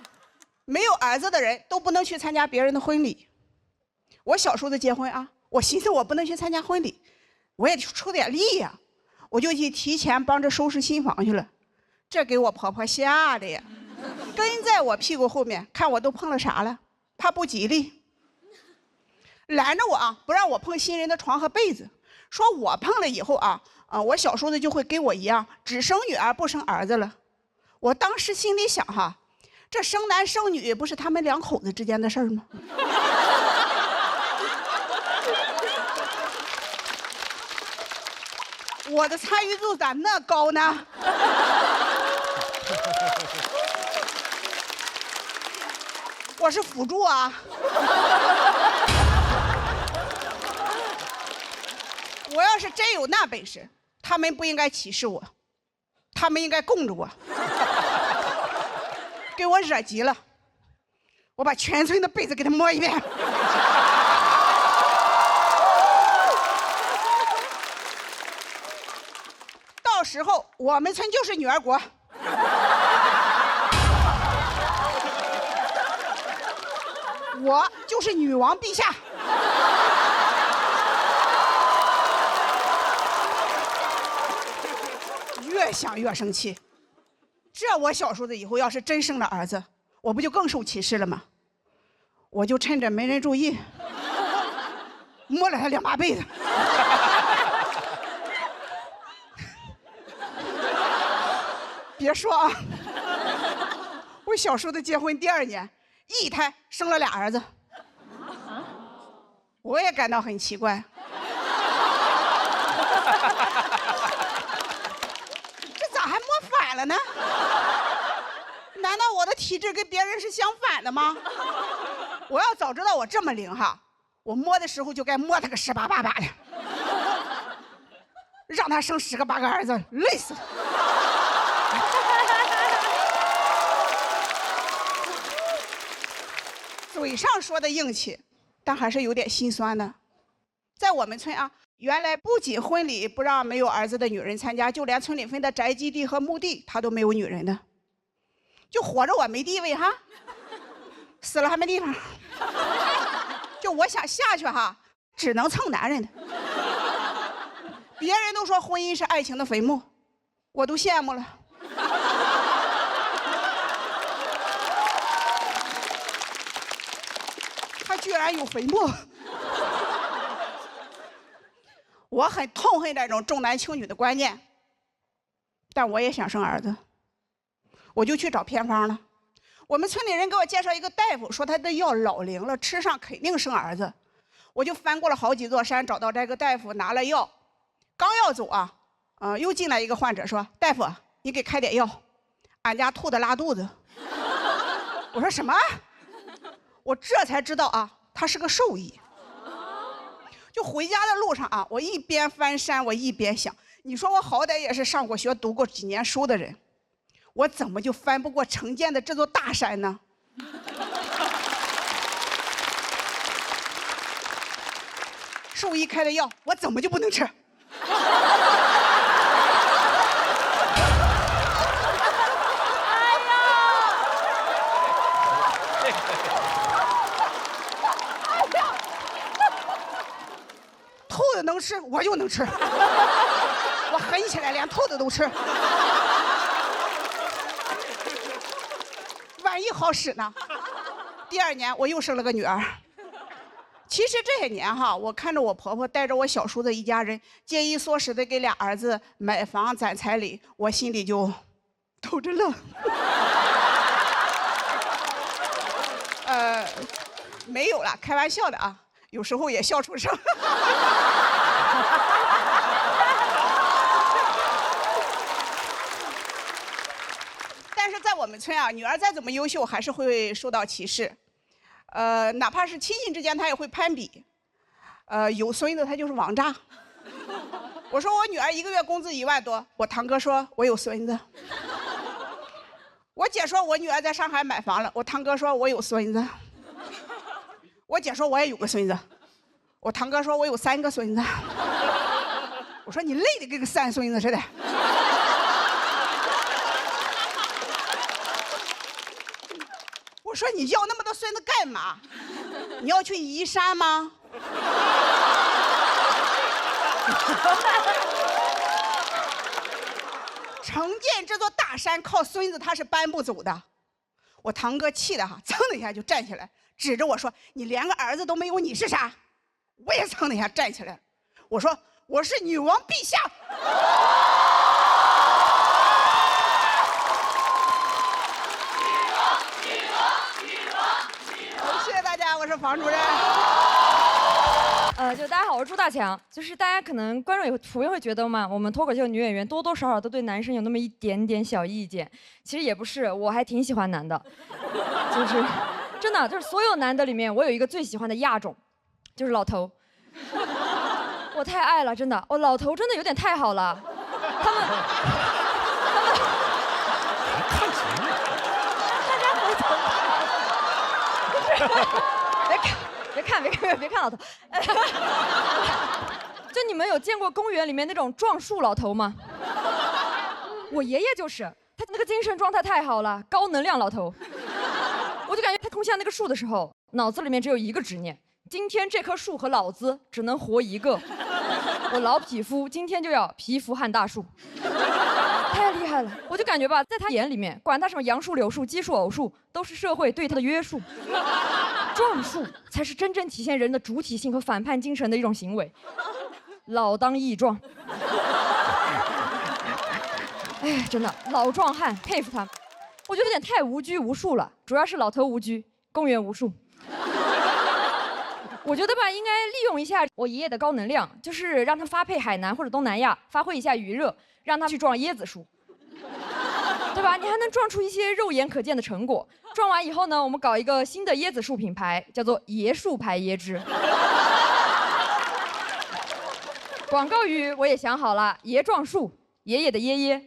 没有儿子的人都不能去参加别人的婚礼。我小时候的结婚啊，我寻思我不能去参加婚礼，我也出点力呀，我就去提前帮着收拾新房去了。这给我婆婆吓的呀，跟在我屁股后面看我都碰了啥了，怕不吉利，拦着我啊，不让我碰新人的床和被子，说我碰了以后我小叔子就会跟我一样，只生女儿不生儿子了。我当时心里想哈，这生男生女不是他们2口子之间的事儿吗？我的参与度咋那高呢？我是辅助啊。我要是真有那本事，他们不应该歧视我，他们应该供着我。给我惹急了，我把全村的被子给他摸一遍。到时候我们村就是女儿国。我就是女王陛下。越想越生气，这我小叔子以后要是真生了儿子，我不就更受歧视了吗？我就趁着没人注意，摸了他2把被子。别说啊，我小叔子结婚第2年，一胎生了2儿子，我也感到很奇怪。这咋还摸反了呢？难道我的体质跟别人是相反的吗？我要早知道我这么灵哈，我摸的时候就该摸他个10把8把的，让他生10个8个儿子，累死他。嘴上说的硬气，但还是有点心酸的。在我们村啊，原来不仅婚礼不让没有儿子的女人参加，就连村里分的宅基地和墓地，他都没有女人的。就活着我没地位哈，死了还没地方。就我想下去哈，只能蹭男人的。别人都说婚姻是爱情的坟墓，我都羡慕了。他居然有坟墓。我很痛恨这种重男轻女的观念，但我也想生儿子，我就去找偏方了。我们村里人给我介绍一个大夫，说他的药老灵了，吃上肯定生儿子。我就翻过了好几座山，找到这个大夫，拿了药，刚要走啊，又进来一个患者说：“大夫，你给开点药，俺家兔子拉肚子。”我说什么？我这才知道啊，他是个兽医。就回家的路上啊，我一边翻山，我一边想，你说我好歹也是上过学、读过几年书的人，我怎么就翻不过城建的这座大山呢？兽医开的药，我怎么就不能吃？兔子能吃，我就能吃。我狠起来，连兔子都吃。万一好使呢？第2年我又生了个女儿。其实这些年哈，我看着我婆婆带着我小叔子一家人节衣缩食的给俩儿子买房攒彩礼，我心里就偷着乐。没有了，开玩笑的啊，有时候也笑出声。但是在我们村啊，女儿再怎么优秀，还是会受到歧视。哪怕是亲戚之间，她也会攀比。有孙子，她就是王炸。我说我女儿1个月工资1万多，我堂哥说我有孙子。我姐说我女儿在上海买房了，我堂哥说我有孙子。我姐说我也有个孙子，我堂哥说我有3个孙子。我说你累得跟个3孙子似的。我说你要那么多孙子干嘛？你要去移山吗？城建这座大山靠孙子他是搬不走的。我堂哥气的哈，噌的一下就站起来，指着我说：“你连个儿子都没有，你是啥？”我也噌的一下站起来，我说：“我是女王陛下。”谢谢大家，我是房主任。就大家好，我是朱大强。就是大家可能观众也普遍会觉得嘛，我们脱口秀女演员多多少少都对男生有那么一点点小意见。其实也不是，我还挺喜欢男的，就是真的就是所有男的里面，我有一个最喜欢的亚种，就是老头。我太爱了，真的，老头真的有点太好了。他们，大家回头，别看老头。就你们有见过公园里面那种撞树老头吗？我爷爷就是，他那个精神状态太好了，高能量老头。我就感觉他通向那个树的时候，脑子里面只有一个执念：今天这棵树和老子只能活一个。我老匹夫今天就要蚍蜉撼大树，太厉害了！我就感觉吧，在他眼里面，管他什么杨树、柳树、奇树、偶树，都是社会对他的约束。撞树才是真正体现人的主体性和反叛精神的一种行为。老当益壮。哎，真的老壮汉，佩服他。我觉得有点太无拘无束了，主要是老头无拘，公园无数。我觉得吧，应该利用一下我爷爷的高能量，就是让他发配海南或者东南亚，发挥一下余热，让他去撞椰子树，对吧？你还能撞出一些肉眼可见的成果。撞完以后呢，我们搞一个新的椰子树品牌，叫做椰树牌椰汁。广告语我也想好了：爷撞树，爷爷的爷爷，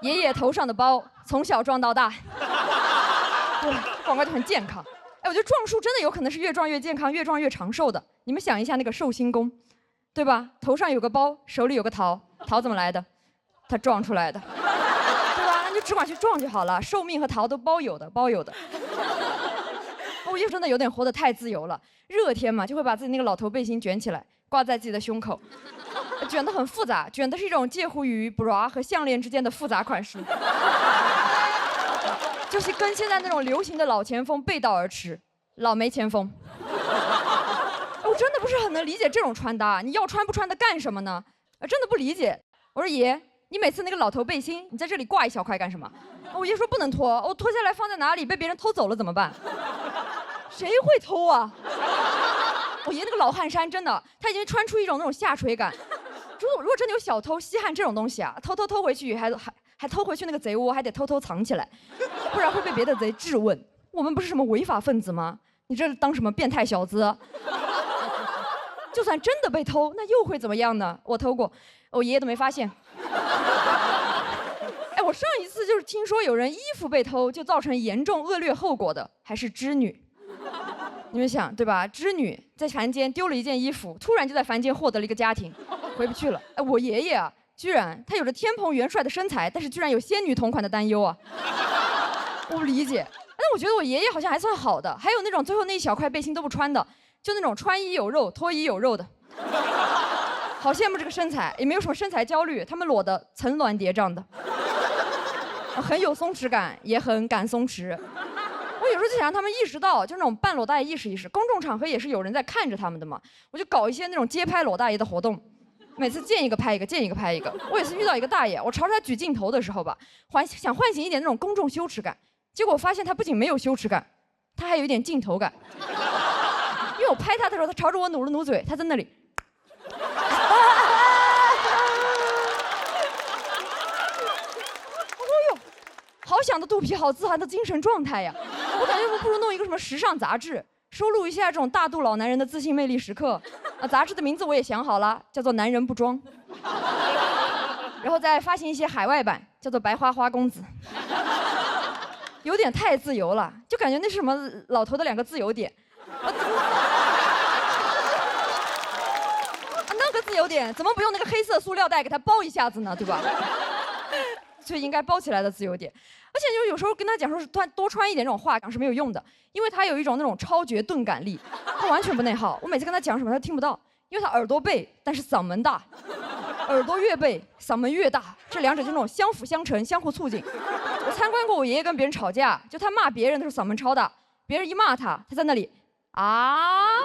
爷爷头上的包，从小撞到大。对，广告就很健康。哎，我觉得撞树真的有可能是越撞越健康，越撞越长寿的。你们想一下那个寿星公，对吧？头上有个包，手里有个桃，桃怎么来的？他撞出来的，对吧？那就只管去撞就好了，寿命和桃都包有的，包有的。我就真的有点活得太自由了。热天嘛，就会把自己那个老头背心卷起来，挂在自己的胸口，卷得很复杂，卷的是一种介乎于 bra 和项链之间的复杂款式。就是跟现在那种流行的老前锋背道而驰，老没前锋。我真的不是很能理解这种穿搭，你要穿不穿的干什么呢？真的不理解。我说爷，你每次那个老头背心，你在这里挂一小块干什么？我爷说不能脱，我脱下来放在哪里被别人偷走了怎么办？谁会偷啊？我爷那个老汗衫真的，他已经穿出一种那种下垂感。如果真的有小偷稀罕这种东西啊，偷回去还偷回去那个贼窝，还得偷偷藏起来，不然会被别的贼质问。我们不是什么违法分子吗？你这当什么变态小子？就算真的被偷，那又会怎么样呢？我偷过，我爷爷都没发现。哎，我上一次就是听说有人衣服被偷，就造成严重恶劣后果的，还是织女。你们想对吧？织女在凡间丢了一件衣服，突然就在凡间获得了一个家庭，回不去了。哎，我爷爷啊，居然他有着天蓬元帅的身材，但是居然有仙女同款的担忧啊！我不理解。但我觉得我爷爷好像还算好的，还有那种最后那一小块背心都不穿的，就那种穿衣有肉脱衣有肉的。好羡慕这个身材，也没有什么身材焦虑，他们裸的层峦叠嶂的，很有松弛感，也很敢松弛。我有时候就想让他们意识到，就那种半裸大爷意识一识，公众场合也是有人在看着他们的嘛。我就搞一些那种街拍裸大爷的活动，每次见一个拍一个，见一个拍一个。我有一次遇到一个大爷，我朝着他举镜头的时候吧，想唤醒一点那种公众羞耻感，结果我发现他不仅没有羞耻感，他还有一点镜头感。因为我拍他的时候，他朝着我努了努嘴，他在那里。好想的肚皮，好自寒的精神状态呀！我感觉我不如弄一个什么时尚杂志，收录一下这种大肚老男人的自信魅力时刻。杂志的名字我也想好了，叫做《男人不装》。然后再发行一些海外版，叫做《白花花公子》。有点太自由了，就感觉那是什么老头的2个自由点。那个自由点怎么不用那个黑色塑料袋给它包一下子呢？对吧？所以应该包起来的自由点。而且就有时候跟他讲说是多穿一点这种话讲是没有用的，因为他有一种那种超绝钝感力，他完全不内耗。我每次跟他讲什么他听不到，因为他耳朵背，但是嗓门大，耳朵越背嗓门越大，这2者就那种相辅相成，相互促进。我参观过我爷爷跟别人吵架，就他骂别人的时候嗓门超大，别人一骂他，他在那里啊。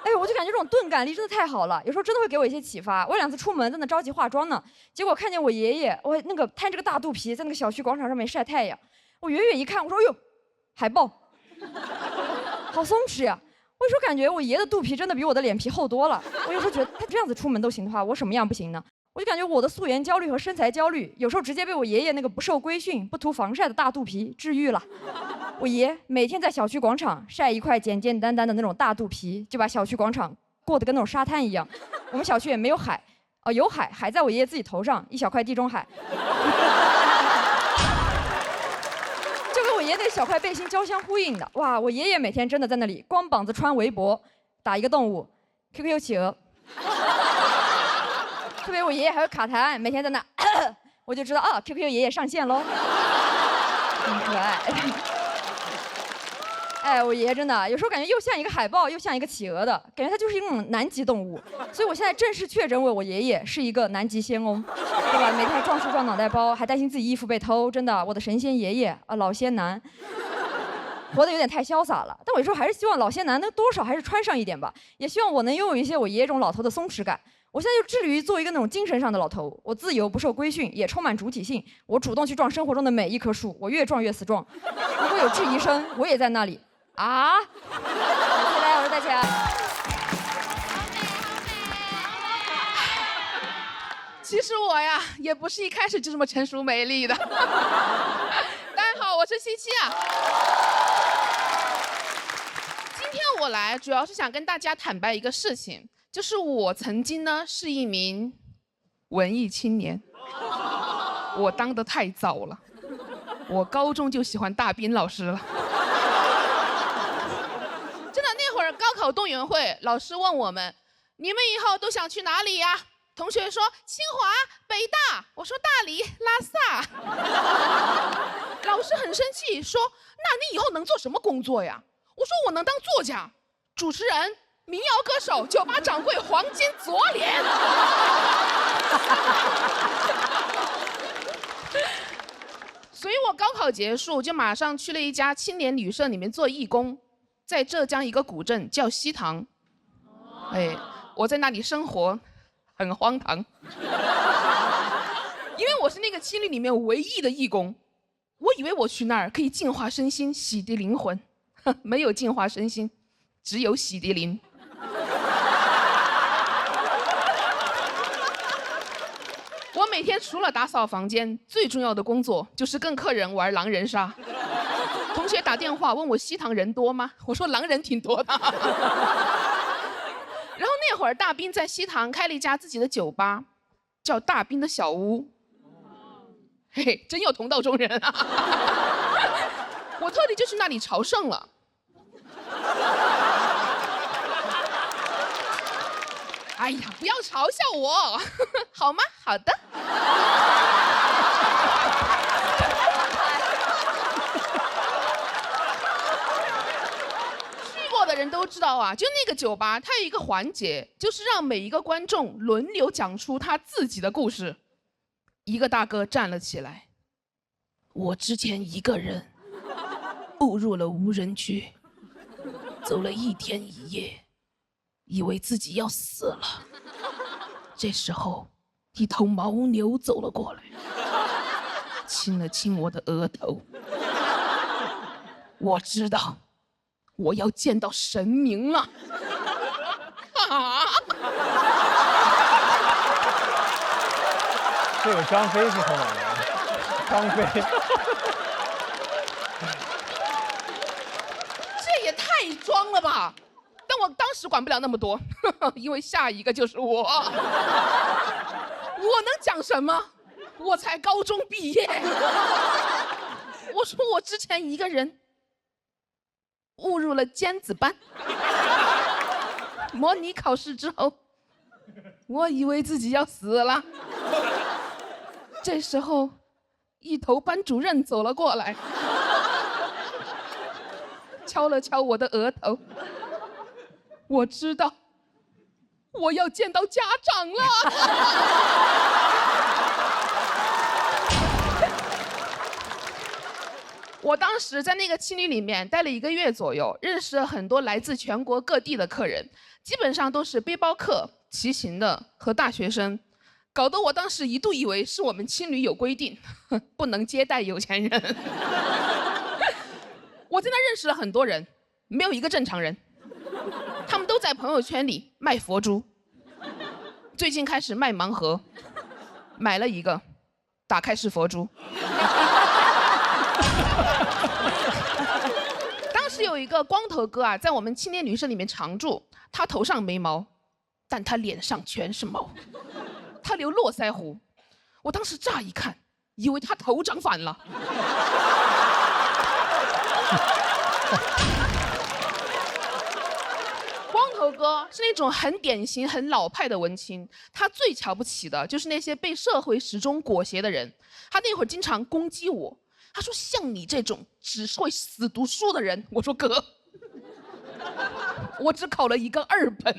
哎，我就感觉这种钝感力真的太好了，有时候真的会给我一些启发。我有2次出门在那着急化妆呢，结果看见我爷爷，我那个摊着个大肚皮在那个小区广场上面晒太阳。我远远一看，我说：“哎呦，海豹，好松弛呀！”我有时候感觉我爷的肚皮真的比我的脸皮厚多了。我有时候觉得他这样子出门都行的话，我什么样不行呢？我就感觉我的素颜焦虑和身材焦虑，有时候直接被我爷爷那个不受规训、不涂防晒的大肚皮治愈了。我爷每天在小区广场晒一块简简单单的那种大肚皮，就把小区广场过得跟那种沙滩一样。我们小区也没有海，有海，海在我爷爷自己头上，一小块地中海。就跟我爷爷那小块背心交相呼应的。哇，我爷爷每天真的在那里光膀子穿围脖，打一个动物 ，QQ 企鹅。特别我爷爷还有卡痰，每天在那，我就知道啊 ，QQ 爷爷上线喽，很可爱。哎，我爷爷真的有时候感觉又像一个海豹，又像一个企鹅的感觉，他就是一种南极动物。所以我现在正式确诊为我爷爷是一个南极仙翁，对吧？每天还撞树撞脑袋包，还担心自己衣服被偷，真的，我的神仙爷爷啊，老仙男，活得有点太潇洒了。但我有时候还是希望老仙男能多少还是穿上一点吧，也希望我能拥有一些我爷爷这种老头的松弛感。我现在就致力于做一个那种精神上的老头，我自由不受规训，也充满主体性。我主动去撞生活中的每一棵树，我越撞越死撞。如果有质疑声，我也在那里啊。来，我是大强。其实我呀，也不是一开始就这么成熟美丽的。大家好，我是西七啊。今天我来主要是想跟大家坦白一个事情。就是我曾经呢是一名文艺青年，我当得太早了，我高中就喜欢大斌老师了。真的，那会儿高考动员会，老师问我们，你们以后都想去哪里呀？同学说清华、北大，我说大理、拉萨。老师很生气，说那你以后能做什么工作呀？我说我能当作家、主持人、民谣歌手、酒吧掌柜、黄金左脸。所以我高考结束就马上去了一家青年旅社里面做义工，在浙江一个古镇叫西塘。哎，我在那里生活很荒唐，因为我是那个青旅里面唯一的义工，我以为我去那儿可以净化身心、洗涤灵魂，没有净化身心，只有洗涤灵。我每天除了打扫房间，最重要的工作就是跟客人玩狼人杀。同学打电话问我西塘人多吗？我说狼人挺多的。然后那会儿大斌在西塘开了一家自己的酒吧，叫大斌的小屋。嘿嘿，真有同道中人啊！我特地就去那里朝圣了。哎呀，不要嘲笑我，好吗？好的。去过的人都知道啊，就那个酒吧，它有一个环节，就是让每一个观众轮流讲出他自己的故事。一个大哥站了起来，我之前一个人误入了无人区，走了1天1夜。以为自己要死了，这时候一头牦牛走了过来，亲了亲我的额头。我知道我要见到神明了。啊！这个张飞是从哪来的？张飞，这也太装了吧！但我当时管不了那么多，因为下一个就是我。我能讲什么？我才高中毕业。我说我之前一个人误入了尖子班，模拟考试之后，我以为自己要死了。这时候，一头班主任走了过来，敲了敲我的额头。我知道，我要见到家长了。我当时在那个青旅里面待了1个月左右，认识了很多来自全国各地的客人，基本上都是背包客、骑行的和大学生，搞得我当时一度以为是我们青旅有规定，不能接待有钱人。我在那认识了很多人，没有一个正常人。他们都在朋友圈里卖佛珠，最近开始卖盲盒，买了一个，打开是佛珠。当时有一个光头哥啊，在我们青年旅社里面常住，他头上没毛，但他脸上全是毛，他留络腮胡，我当时乍一看，以为他头长反了。光头哥是那种很典型、很老派的文青，他最瞧不起的就是那些被社会时钟裹挟的人。他那会儿经常攻击我，他说：“像你这种只会死读书的人。”我说：“哥，我只考了一个2本。”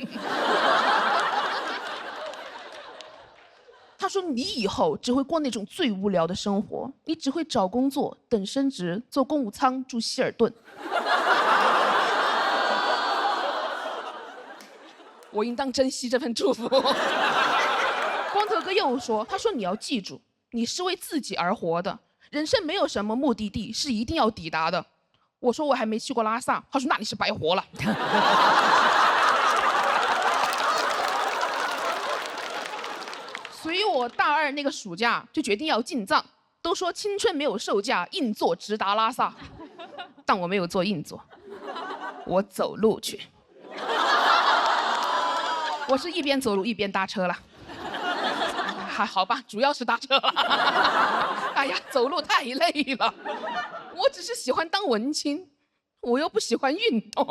他说：“你以后只会过那种最无聊的生活，你只会找工作、等升职、坐公务舱、住希尔顿。”我应当珍惜这份祝福。光头哥又说：“他说你要记住，你是为自己而活的，人生没有什么目的地是一定要抵达的。”我说：“我还没去过拉萨。”他说：“那你是白活了。”所以我大2那个暑假就决定要进藏。都说青春没有售价，硬座直达拉萨，但我没有坐硬座，我走路去。我是一边走路一边搭车了，还好吧，主要是搭车了。哎呀，走路太累了。我只是喜欢当文青，我又不喜欢运动。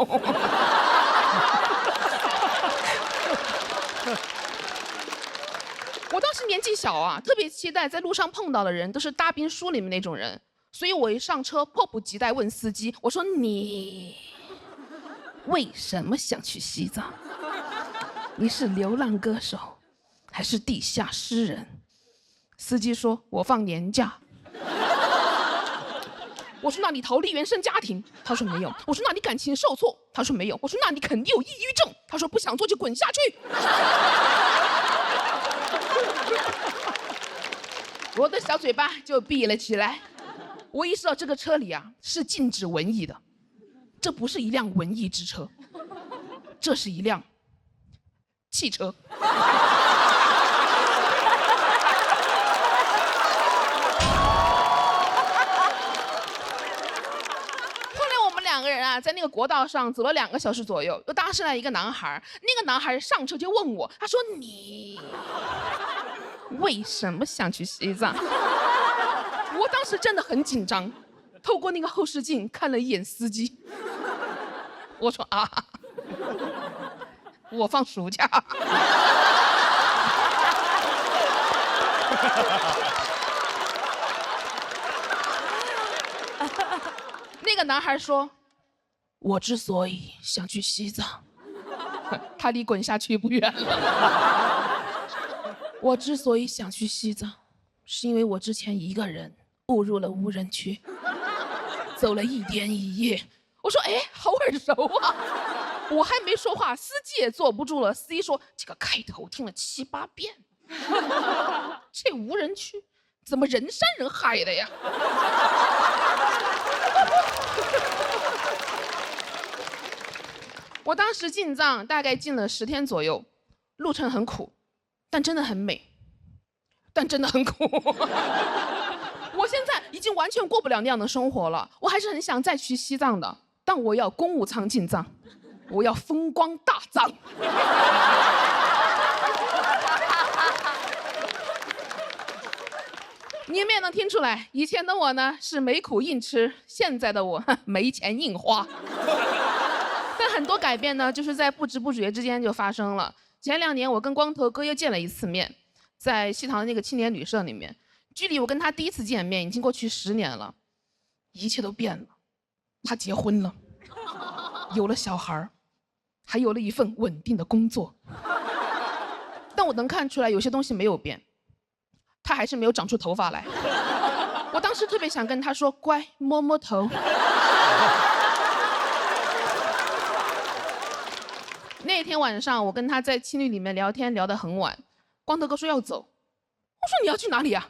我当时年纪小啊，特别期待在路上碰到的人都是大兵书里面那种人，所以我一上车迫不及待问司机，我说：“你为什么想去西藏？你是流浪歌手，还是地下诗人？”司机说：“我放年假。”我说：“那你逃离原生家庭？”他说：“没有。”我说：“那你感情受挫？”他说：“没有。”我说：“那你肯定有抑郁症？”他说：“不想做就滚下去。”我的小嘴巴就闭了起来。我意识到这个车里啊是禁止文艺的，这不是一辆文艺之车，这是一辆汽车。2个人啊，在那个国道上走了2个小时左右，又搭上来一个男孩。那个男孩上车就问我，他说：“你为什么想去西藏？”我当时真的很紧张，透过那个后视镜看了一眼司机，我说：“啊，我放暑假。”那个男孩说：“我之所以想去西藏，他离滚下去不远了。我之所以想去西藏，是因为我之前一个人误入了无人区，走了1天1夜。”我说：“哎，好耳熟啊！”我还没说话，司机也坐不住了。司机说：“这个开头听了7、8遍，这无人区怎么人山人海的呀？”我当时进藏大概进了10天左右，路程很苦，但真的很美，但真的很苦。我现在已经完全过不了那样的生活了，我还是很想再去西藏的，但我要公务舱进藏，我要风光大藏。你们也能听出来，以前的我呢是没苦硬吃，现在的我没钱硬花。但很多改变呢，就是在不知不觉之间就发生了。前2年，我跟光头哥又见了1次面，在西塘那个青年旅社里面，距离我跟他第1次见面已经过去10年了，一切都变了。他结婚了，有了小孩，还有了一份稳定的工作。但我能看出来，有些东西没有变，他还是没有长出头发来。我当时特别想跟他说：“乖，摸摸头。”那天晚上，我跟他在青旅里面聊天，聊得很晚。光头哥说要走，我说：“你要去哪里啊？”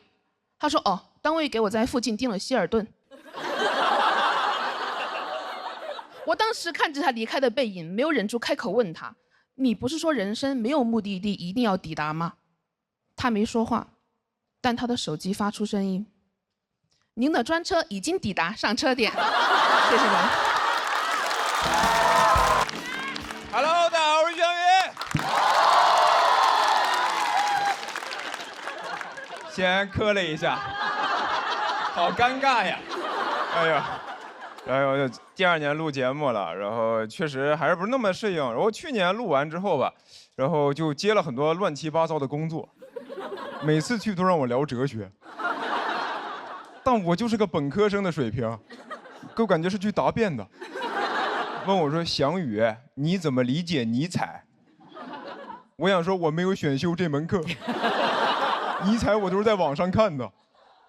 他说：“哦，单位给我在附近订了希尔顿。”我当时看着他离开的背影，没有忍住开口问他：“你不是说人生没有目的地，一定要抵达吗？”他没说话，但他的手机发出声音：“您的专车已经抵达上车点。”谢谢你们。Hello， 大家好，我是江宇。先磕了一下，好尴尬呀！哎呀，然后就第2年录节目了，然后确实还是不是那么适应。然后去年录完之后吧，然后就接了很多乱七八糟的工作，每次去都让我聊哲学，但我就是个本科生的水平，给我感觉是去答辩的。问我说：“翔宇，你怎么理解尼采？”我想说我没有选修这门课，尼采我都是在网上看的，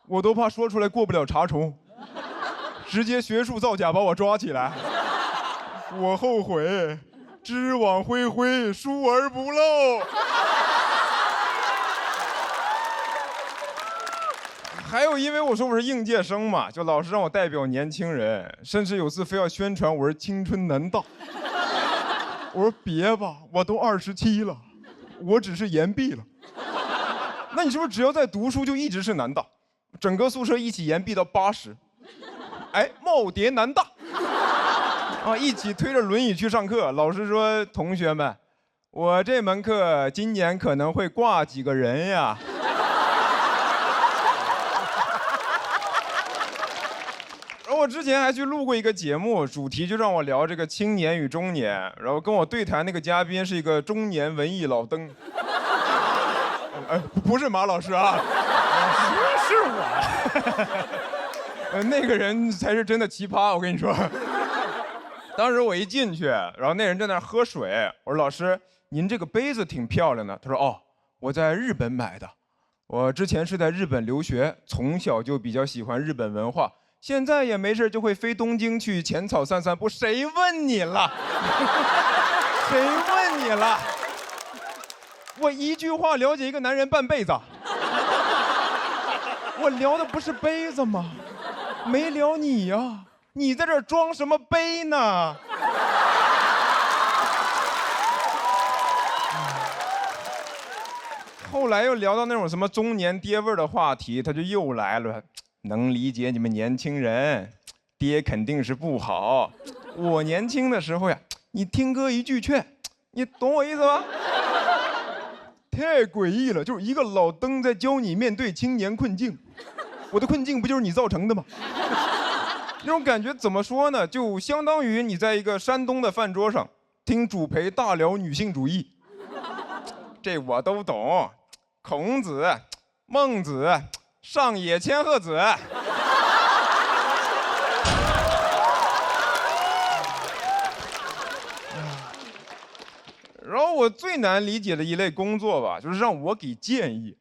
我都怕说出来过不了查重，直接学术造假把我抓起来。我后悔，知网恢恢，疏而不漏。还有，因为我说我是应届生嘛，就老师让我代表年轻人，甚至有次非要宣传我是青春男大。我说别吧，我都27了，我只是延毕了。那你是不是只要在读书就一直是男大？整个宿舍一起延毕到80，哎，耄耋男大。啊，一起推着轮椅去上课，老师说：“同学们，我这门课今年可能会挂几个人呀。”我之前还去录过一个节目，主题就让我聊这个青年与中年，然后跟我对谈那个嘉宾是一个中年文艺老登，不是马老师啊，是我，那个人才是真的奇葩，我跟你说。当时我一进去，然后那人在那儿喝水，我说：“老师，您这个杯子挺漂亮的。”他说：“哦，我在日本买的，我之前是在日本留学，从小就比较喜欢日本文化。现在也没事就会飞东京去浅草散散步。”谁问你了？谁问你了？我一句话了解一个男人半辈子。我聊的不是杯子吗？没聊你呀，你在这儿装什么杯呢？后来又聊到那种什么中年爹味儿的话题，他就又来了。能理解你们年轻人，爹肯定是不好。我年轻的时候呀，你听哥一句劝，你懂我意思吗？太诡异了，就是一个老登在教你面对青年困境。我的困境不就是你造成的吗？那种感觉怎么说呢？就相当于你在一个山东的饭桌上听主陪大聊女性主义，这我都懂。孔子、孟子、上野千鹤子。然后我最难理解的一类工作吧，就是让我给建议，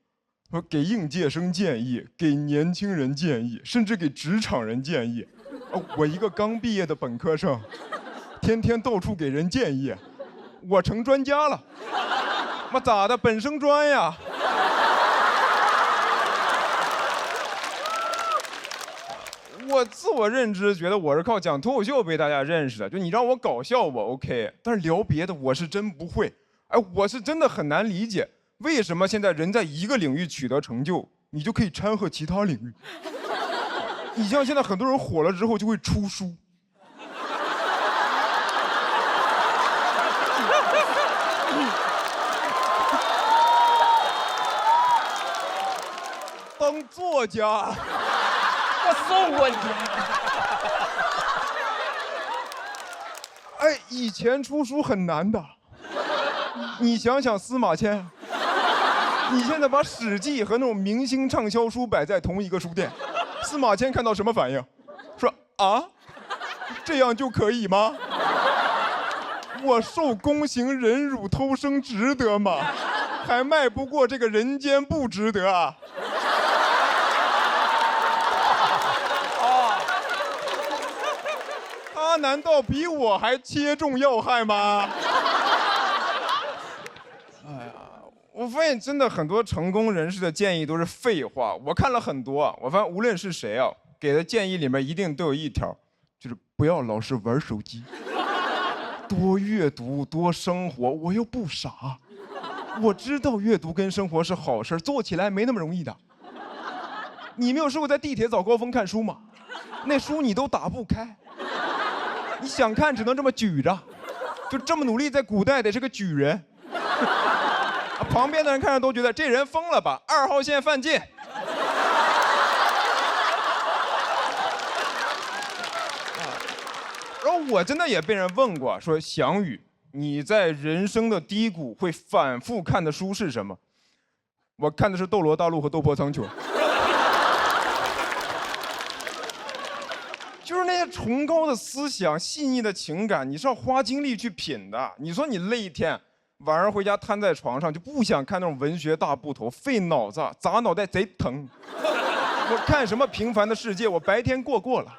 我给应届生建议，给年轻人建议，甚至给职场人建议。我一个刚毕业的本科生，天天到处给人建议，我成专家了。妈咋的？本生专呀。我自我认知觉得我是靠讲脱口秀被大家认识的，就你让我搞笑我 OK， 但是聊别的我是真不会。哎，我是真的很难理解，为什么现在人在一个领域取得成就，你就可以掺和其他领域。你像现在很多人火了之后就会出书，当作家。我送过你。哎，以前出书很难的，你想想司马迁，你现在把《史记》和那种明星畅销书摆在同一个书店，司马迁看到什么反应？说啊，这样就可以吗？我受宫刑忍辱偷生值得吗？还迈不过这个人间不值得啊！他难道比我还切中要害吗？哎呀，我发现真的很多成功人士的建议都是废话。我看了很多，我发现无论是谁啊，给的建议里面一定都有一条，就是不要老是玩手机。多阅读，多生活，我又不傻，我知道阅读跟生活是好事，做起来没那么容易的。你没有试过在地铁早高峰看书吗？那书你都打不开，你想看只能这么举着，就这么努力，在古代得是个举人。旁边的人看着都觉得这人疯了吧，2号线犯贱。然后我真的也被人问过，说翔宇，你在人生的低谷会反复看的书是什么？我看的是《斗罗大陆》和《斗破苍穹》。就是那些崇高的思想、细腻的情感，你是要花精力去品的。你说你累一天，晚上回家瘫在床上，就不想看那种文学大部头，费脑子，砸脑袋贼疼。我看什么《平凡的世界》，我白天过了。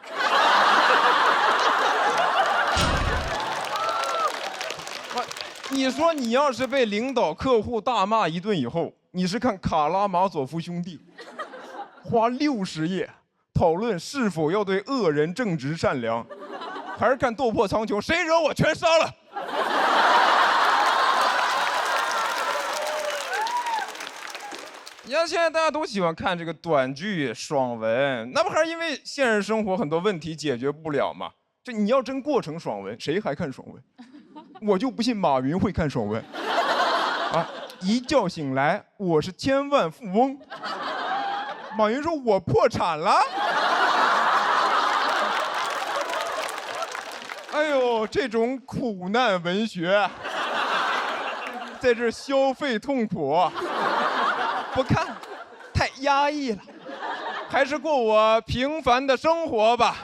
你说你要是被领导、客户大骂一顿以后，你是看《卡拉马佐夫兄弟》，花60页讨论是否要对恶人正直善良，还是看《斗破苍穹》，谁惹我全杀了？你看现在大家都喜欢看这个短剧、爽文，那不还是因为现实生活很多问题解决不了吗？这你要真过成爽文，谁还看爽文？我就不信马云会看爽文。啊，一觉醒来我是千万富翁。马云说我破产了。哎呦，这种苦难文学，在这消费痛苦，不看，太压抑了，还是过我平凡的生活吧。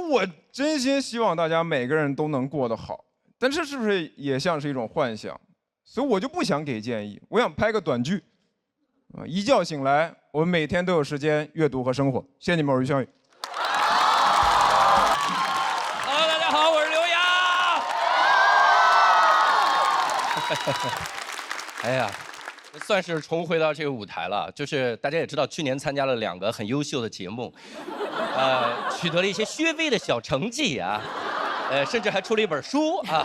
我真心希望大家每个人都能过得好，但这是不是也像是一种幻想？所以我就不想给建议，我想拍个短剧，一觉醒来，我们每天都有时间阅读和生活。谢谢你们，我是翔宇。Hello， 大家好，我是刘洋。哎呀，算是重回到这个舞台了。就是大家也知道，去年参加了2个很优秀的节目，取得了一些略微的小成绩啊，甚至还出了一本书啊。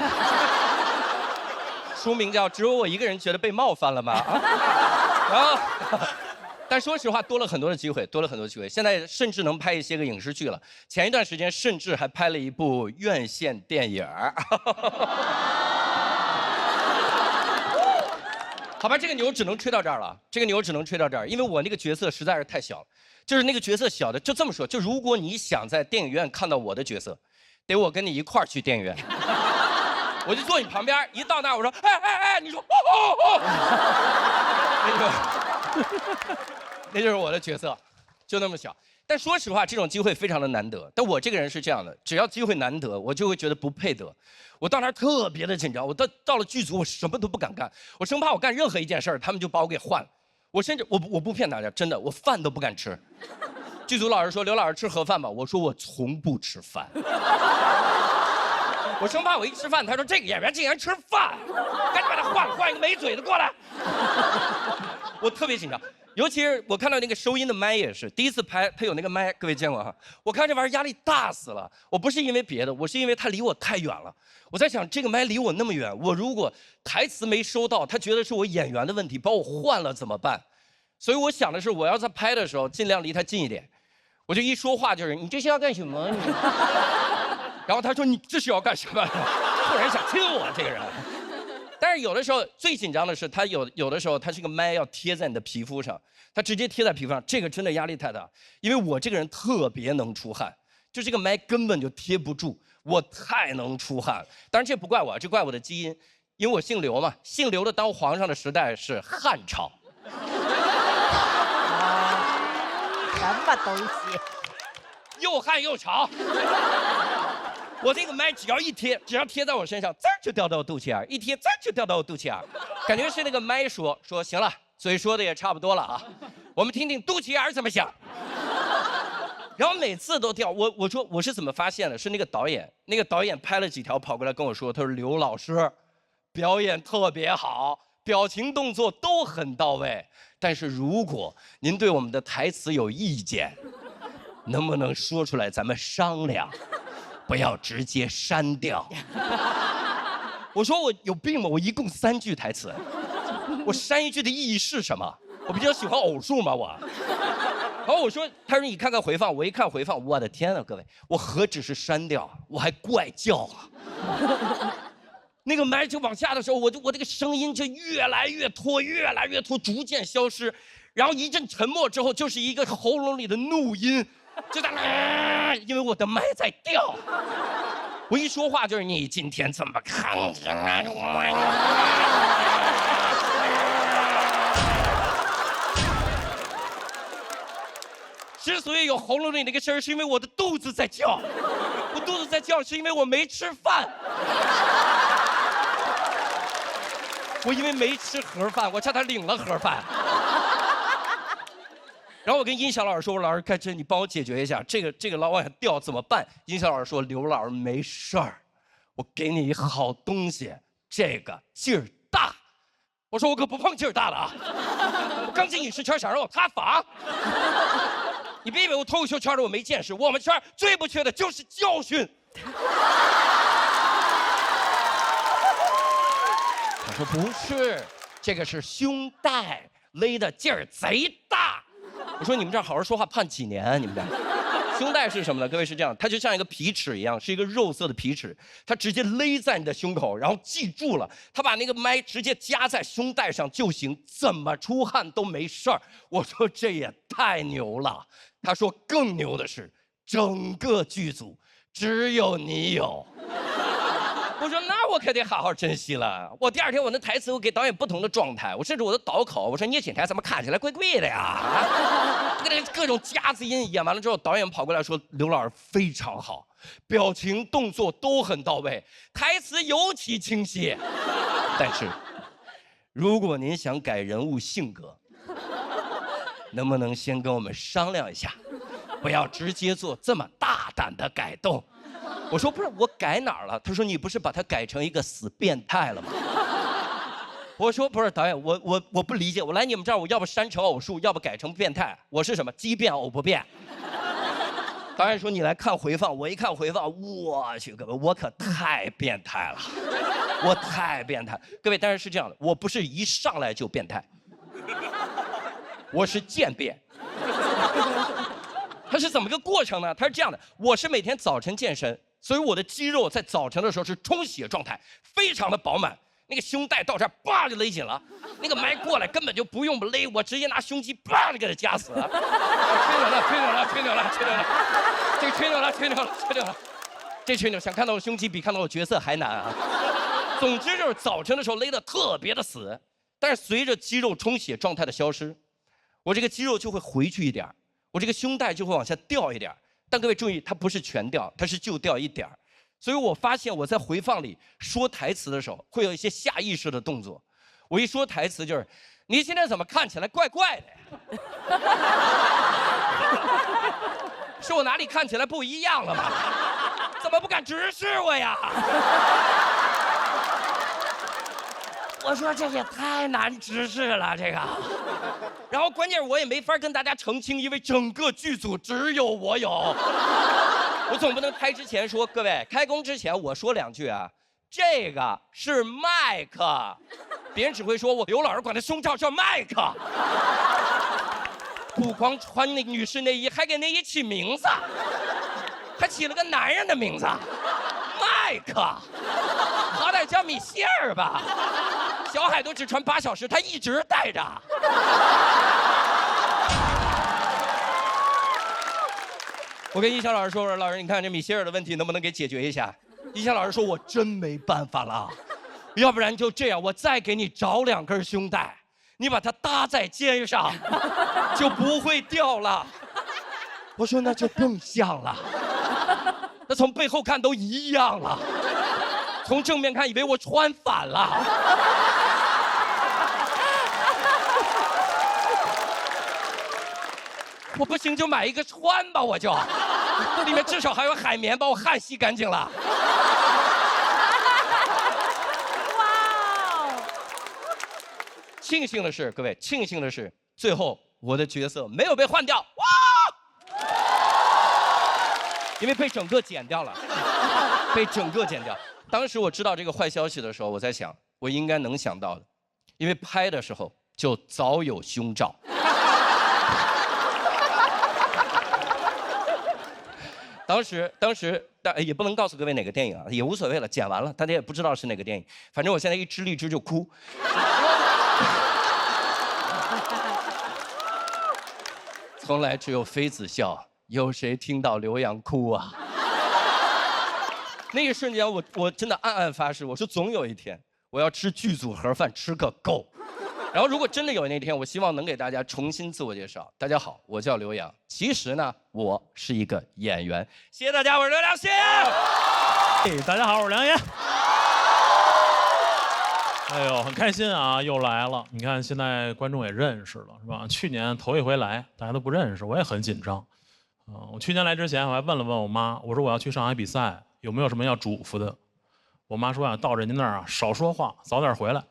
书名叫《只有我一个人觉得被冒犯了吗》啊。然后，但说实话，多了很多的机会，现在甚至能拍一些个影视剧了。前一段时间甚至还拍了一部院线电影。好吧，这个牛只能吹到这儿了。因为我那个角色实在是太小了，就是那个角色小的，就这么说，就如果你想在电影院看到我的角色，得我跟你一块儿去电影院，我就坐你旁边，一到那我说，哎，你说哦，那就是我的角色，就那么小。但说实话，这种机会非常的难得。但我这个人是这样的，只要机会难得，我就会觉得不配得。我到那儿特别的紧张，我到了剧组，我什么都不敢干，我生怕我干任何一件事儿，他们就把我给换了。我甚至我不骗大家，真的，我饭都不敢吃。剧组老师说，刘老师吃盒饭吧，我说我从不吃饭。我生怕我一吃饭，他说这个演员竟然吃饭，赶紧把他换一个没嘴的过来。我特别紧张。尤其是我看到那个收音的麦也是，第一次拍它有那个麦，各位见过哈？我看这玩意儿压力大死了。我不是因为别的，我是因为它离我太远了。我在想，这个麦离我那么远，我如果台词没收到，他觉得是我演员的问题，把我换了怎么办？所以我想的是，我要在拍的时候尽量离他近一点。我就一说话就是你这是要干什么？然后他说你这是要干什么？突然想亲我这个人。但是有的时候最紧张的是，他有的时候他这个麦要贴在你的皮肤上，他直接贴在皮肤上，这个真的压力太大。因为我这个人特别能出汗，就这个麦根本就贴不住，我太能出汗。当然这不怪我，这怪我的基因，因为我姓刘嘛，姓刘的当皇上的时代是汉朝。什么东西？又汗又潮。我这个麦只要贴在我身上，滋儿就掉到我肚脐眼，一贴滋儿就掉到我肚脐眼，感觉是那个麦说行了，嘴说的也差不多了啊，我们听听肚脐眼怎么想。然后每次都掉，我说我是怎么发现的？是那个导演拍了几条跑过来跟我说，他说刘老师，表演特别好，表情动作都很到位，但是如果您对我们的台词有意见，能不能说出来咱们商量，不要直接删掉。我说我有病吗？我一共3句台词，我删1句的意义是什么？我比较喜欢偶数嘛我。然后我说，他说你看看回放，我一看回放，我的天呐，各位，我何止是删掉，我还怪叫啊！那个麦就往下的时候，我这个声音就越来越拖，逐渐消失，然后一阵沉默之后，就是一个喉咙里的怒音，就在因为我的麦在掉。我一说话就是你今天怎么看见之所以有喉咙里那个声儿，是因为我的肚子在叫。我肚子在叫，是因为我没吃饭。我因为没吃盒饭，我叫他领了盒饭。然后我跟音响老师说：“我老师，看这你帮我解决一下，这个老往下掉怎么办？”音响老师说：“刘老师没事儿，我给你一好东西，这个劲儿大。”我说：“我可不碰劲儿大的啊！我刚进影视圈，想让我塌房。你别以为我脱口秀圈的我没见识，我们圈最不缺的就是教训。”他说：“不是，这个是胸带勒的劲儿贼大。”我说：“你们这儿好好说话，判几年啊？你们这儿胸带是什么呢？各位是这样，它就像一个皮尺一样，是一个肉色的皮尺，它直接勒在你的胸口，然后记住了，它把那个麦直接夹在胸带上就行，怎么出汗都没事儿。”我说：“这也太牛了。”他说：“更牛的是，整个剧组只有你有。”我说：“那我可得好好珍惜了。我第2天我那台词我给导演不同的状态，我甚至我的导口，我说你今天怎么看起来怪怪的呀？跟各种夹子音演完了之后，导演跑过来说：“刘老师非常好，表情动作都很到位，台词尤其清晰。但是，如果您想改人物性格，能不能先跟我们商量一下，不要直接做这么大胆的改动？”我说：“不是，我改哪儿了？”他说：“你不是把它改成一个死变态了吗？”我说：“不是，导演，我不理解。我来你们这儿，我要不删成偶数，要不改成变态。我是什么？奇变偶不变。”导演说：“你来看回放。”我一看回放，我去，各位，我可太变态了，我太变态。各位，但是是这样的，我不是一上来就变态，我是渐变。它是怎么个过程呢？它是这样的，我是每天早晨健身，所以我的肌肉在早晨的时候是充血状态，非常的饱满。那个胸带到这儿，叭就勒紧了。那个麦过来根本就不用勒，我直接拿胸肌叭就给它夹死了。吹牛了，吹牛了，吹牛了，吹牛了，这个吹牛了，吹牛了，吹牛了，这吹牛想看到我胸肌比看到我角色还难啊。总之就是早晨的时候勒得特别的死，但是随着肌肉充血状态的消失，我这个肌肉就会回去一点。我这个胸带就会往下掉一点，但各位注意，它不是全掉，它是就掉一点。所以我发现我在回放里说台词的时候，会有一些下意识的动作。我一说台词就是：“你现在怎么看起来怪怪的呀？”是我哪里看起来不一样了吗？怎么不敢直视我呀？我说这也太难直视了，这个。然后关键我也没法跟大家澄清，因为整个剧组只有我有。我总不能开之前说，各位开工之前我说2句啊，这个是麦克，别人只会说我刘老师管他胸罩叫麦克。不光穿那女士内衣，还给内衣起名字，还起了个男人的名字，麦克，好歹叫米歇尔吧。小海都只穿8小时，他一直带着。我跟音响老师说：“老师，你看这米歇尔的问题能不能给解决一下？”音响老师说：“我真没办法了，要不然就这样，我再给你找2根胸带，你把它搭在肩上，就不会掉了。”我说：“那就更像了，那从背后看都一样了，从正面看以为我穿反了。”我不行就买一个穿吧，我就，里面至少还有海绵把我汗吸干净了。哇！庆幸的是，各位，庆幸的是，最后我的角色没有被换掉。哇！因为被整个剪掉了，被整个剪掉。当时我知道这个坏消息的时候，我在想，我应该能想到的，因为拍的时候就早有胸罩。当时，但也不能告诉各位哪个电影啊，也无所谓了，剪完了，大家也不知道是哪个电影。反正我现在一吃荔枝就哭。从来只有妃子笑，有谁听到刘洋哭啊？那一瞬间，我真的暗暗发誓，我说总有一天我要吃剧组盒饭吃个够。然后如果真的有那天，我希望能给大家重新自我介绍。大家好，我叫刘洋，其实呢，我是一个演员。谢谢大家，我是刘良，谢谢。大家好，我是梁岩。哎呦，很开心啊，又来了。你看现在观众也认识了，是吧？去年头一回来，大家都不认识，我也很紧张。我去年来之前，我还问了问我妈，我说我要去上海比赛，有没有什么要嘱咐的？我妈说啊，到人家那儿啊，少说话，早点回来。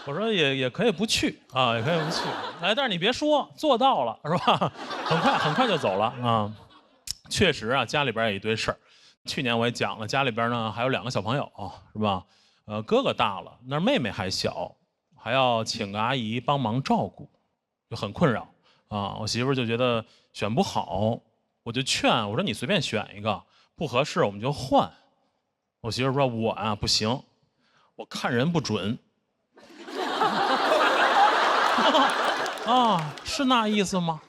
我说也可以不去啊，也可以不去。哎，但是你别说，做到了是吧？很快就走了啊。确实啊，家里边也一堆事儿。去年我也讲了，家里边呢还有2个小朋友，是吧？哥哥大了，那妹妹还小，还要请个阿姨帮忙照顾，就很困扰啊。我媳妇就觉得选不好，我就劝我说你随便选一个，不合适我们就换。我媳妇说我啊不行，我看人不准。啊，是那意思吗？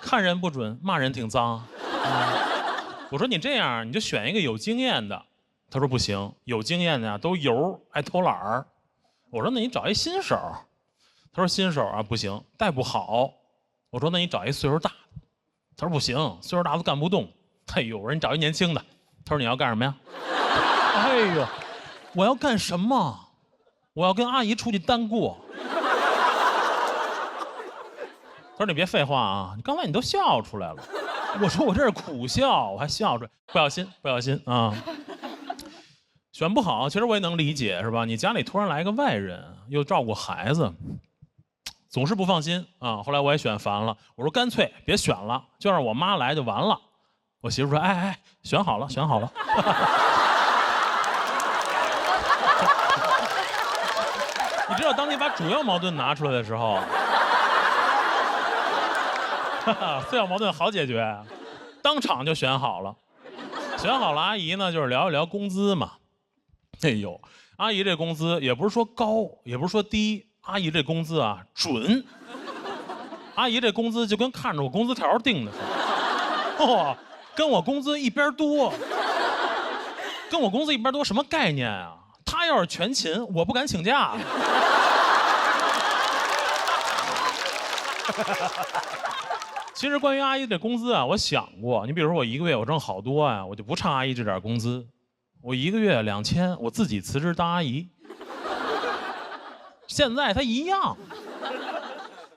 看人不准，骂人挺脏。我说你这样，你就选一个有经验的。他说不行，有经验的呀都油，爱偷懒儿。我说那你找一新手。他说新手啊不行，带不好。我说那你找一岁数大的。他说不行，岁数大都干不动。哎呦，我说你找一年轻的。他说你要干什么呀？哎呦，我要干什么？我要跟阿姨出去单过。他说你别废话啊，你刚才你都笑出来了。我说我这是苦笑，我还笑出来，不小心啊。选不好，其实我也能理解，是吧？你家里突然来个外人，又照顾孩子，总是不放心啊。后来我也选烦了，我说干脆别选了，就让我妈来就完了。我媳妇说，哎，选好了。你知道，当你把主要矛盾拿出来的时候，次要矛盾好解决，当场就选好了。选好了，阿姨呢就是聊一聊工资嘛。哎呦，阿姨这工资也不是说高，也不是说低，阿姨这工资啊准。阿姨这工资就跟看着我工资条定的似的，跟我工资一边多。跟我工资一边多什么概念啊？她要是全勤，我不敢请假。其实关于阿姨这工资啊，我想过，你比如说我1个月我挣好多呀，我就不差阿姨这点工资，我1个月2000，我自己辞职当阿姨。现在它一样。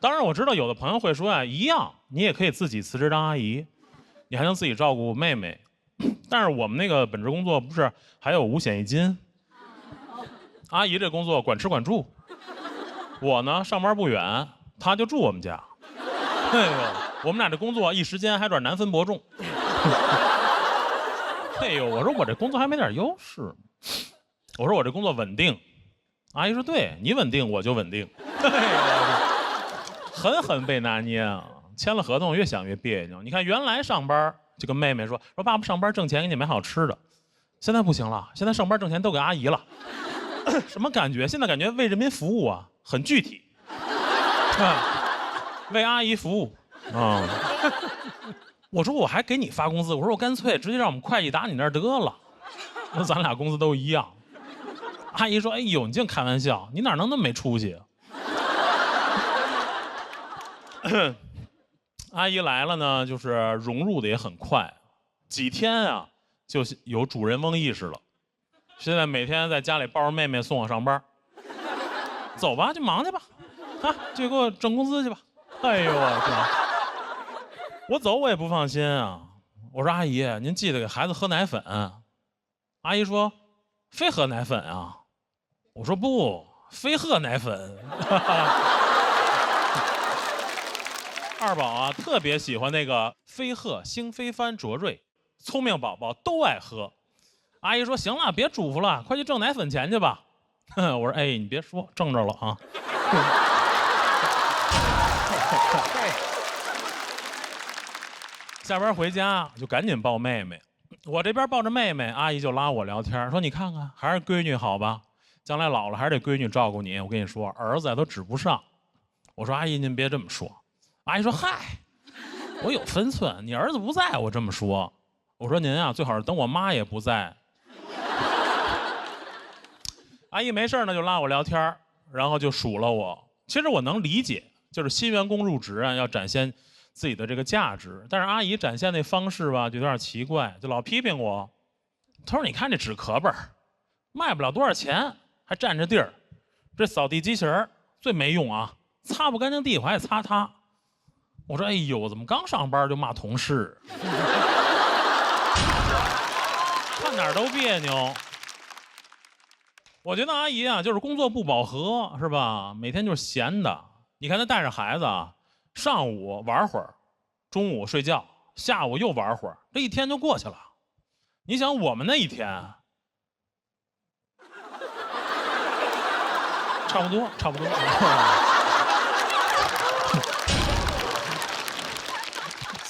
当然我知道有的朋友会说啊，一样，你也可以自己辞职当阿姨，你还能自己照顾妹妹。但是我们那个本职工作不是还有5险1金？阿姨这工作管吃管住，我呢上班不远，她就住我们家。哎呦，我们俩这工作一时间还有点难分伯仲。哎呦，我说我这工作还没点优势，我说我这工作稳定。阿姨说对，你稳定我就稳定。哎呦，狠被拿捏啊！签了合同越想越别扭。你看原来上班就跟妹妹说爸爸上班挣钱给你买好吃的，现在不行了，现在上班挣钱都给阿姨了。什么感觉？现在感觉为人民服务啊，很具体。为阿姨服务啊！我说我还给你发工资，我说我干脆直接让我们会计打你那儿得了，那咱俩工资都一样。阿姨说：“哎呦，你净开玩笑，你哪能那么没出息啊？”阿姨来了呢，就是融入的也很快，几天啊就有主人翁意识了。现在每天在家里抱着妹妹送我上班，走吧，去忙去吧，啊，就给我挣工资去吧。哎呦我天！我走我也不放心啊。我说阿姨，您记得给孩子喝奶粉。阿姨说，非喝奶粉啊？我说不，非喝奶粉。二宝啊特别喜欢那个飞鹤、星飞帆、卓瑞，聪明宝宝都爱喝。阿姨说：“行了，别嘱咐了，快去挣奶粉钱去吧。”我说：“哎，你别说，挣着了啊。”下班回家就赶紧抱妹妹，我这边抱着妹妹，阿姨就拉我聊天，说：“你看看，还是闺女好吧，将来老了还是得闺女照顾你。我跟你说，儿子都指不上。”我说：“阿姨您别这么说。”阿姨说：“嗨，我有分寸，你儿子不在我这么说。”我说：“您啊，最好是等我妈也不在。”阿姨没事呢就拉我聊天，然后就数落我。其实我能理解，就是新员工入职啊，要展现自己的这个价值，但是阿姨展现那方式吧，就有点奇怪，就老批评我。她说：“你看这纸壳本，卖不了多少钱，还占着地儿。这扫地机器人最没用啊，擦不干净地我还得擦它。”我说：“哎呦，怎么刚上班就骂同事？看哪儿都别扭。”我觉得阿姨啊，就是工作不饱和，是吧？每天就是闲的。你看她带着孩子啊，上午玩会儿，中午睡觉，下午又玩会儿，这一天就过去了。你想我们那一天，差不多，差不多。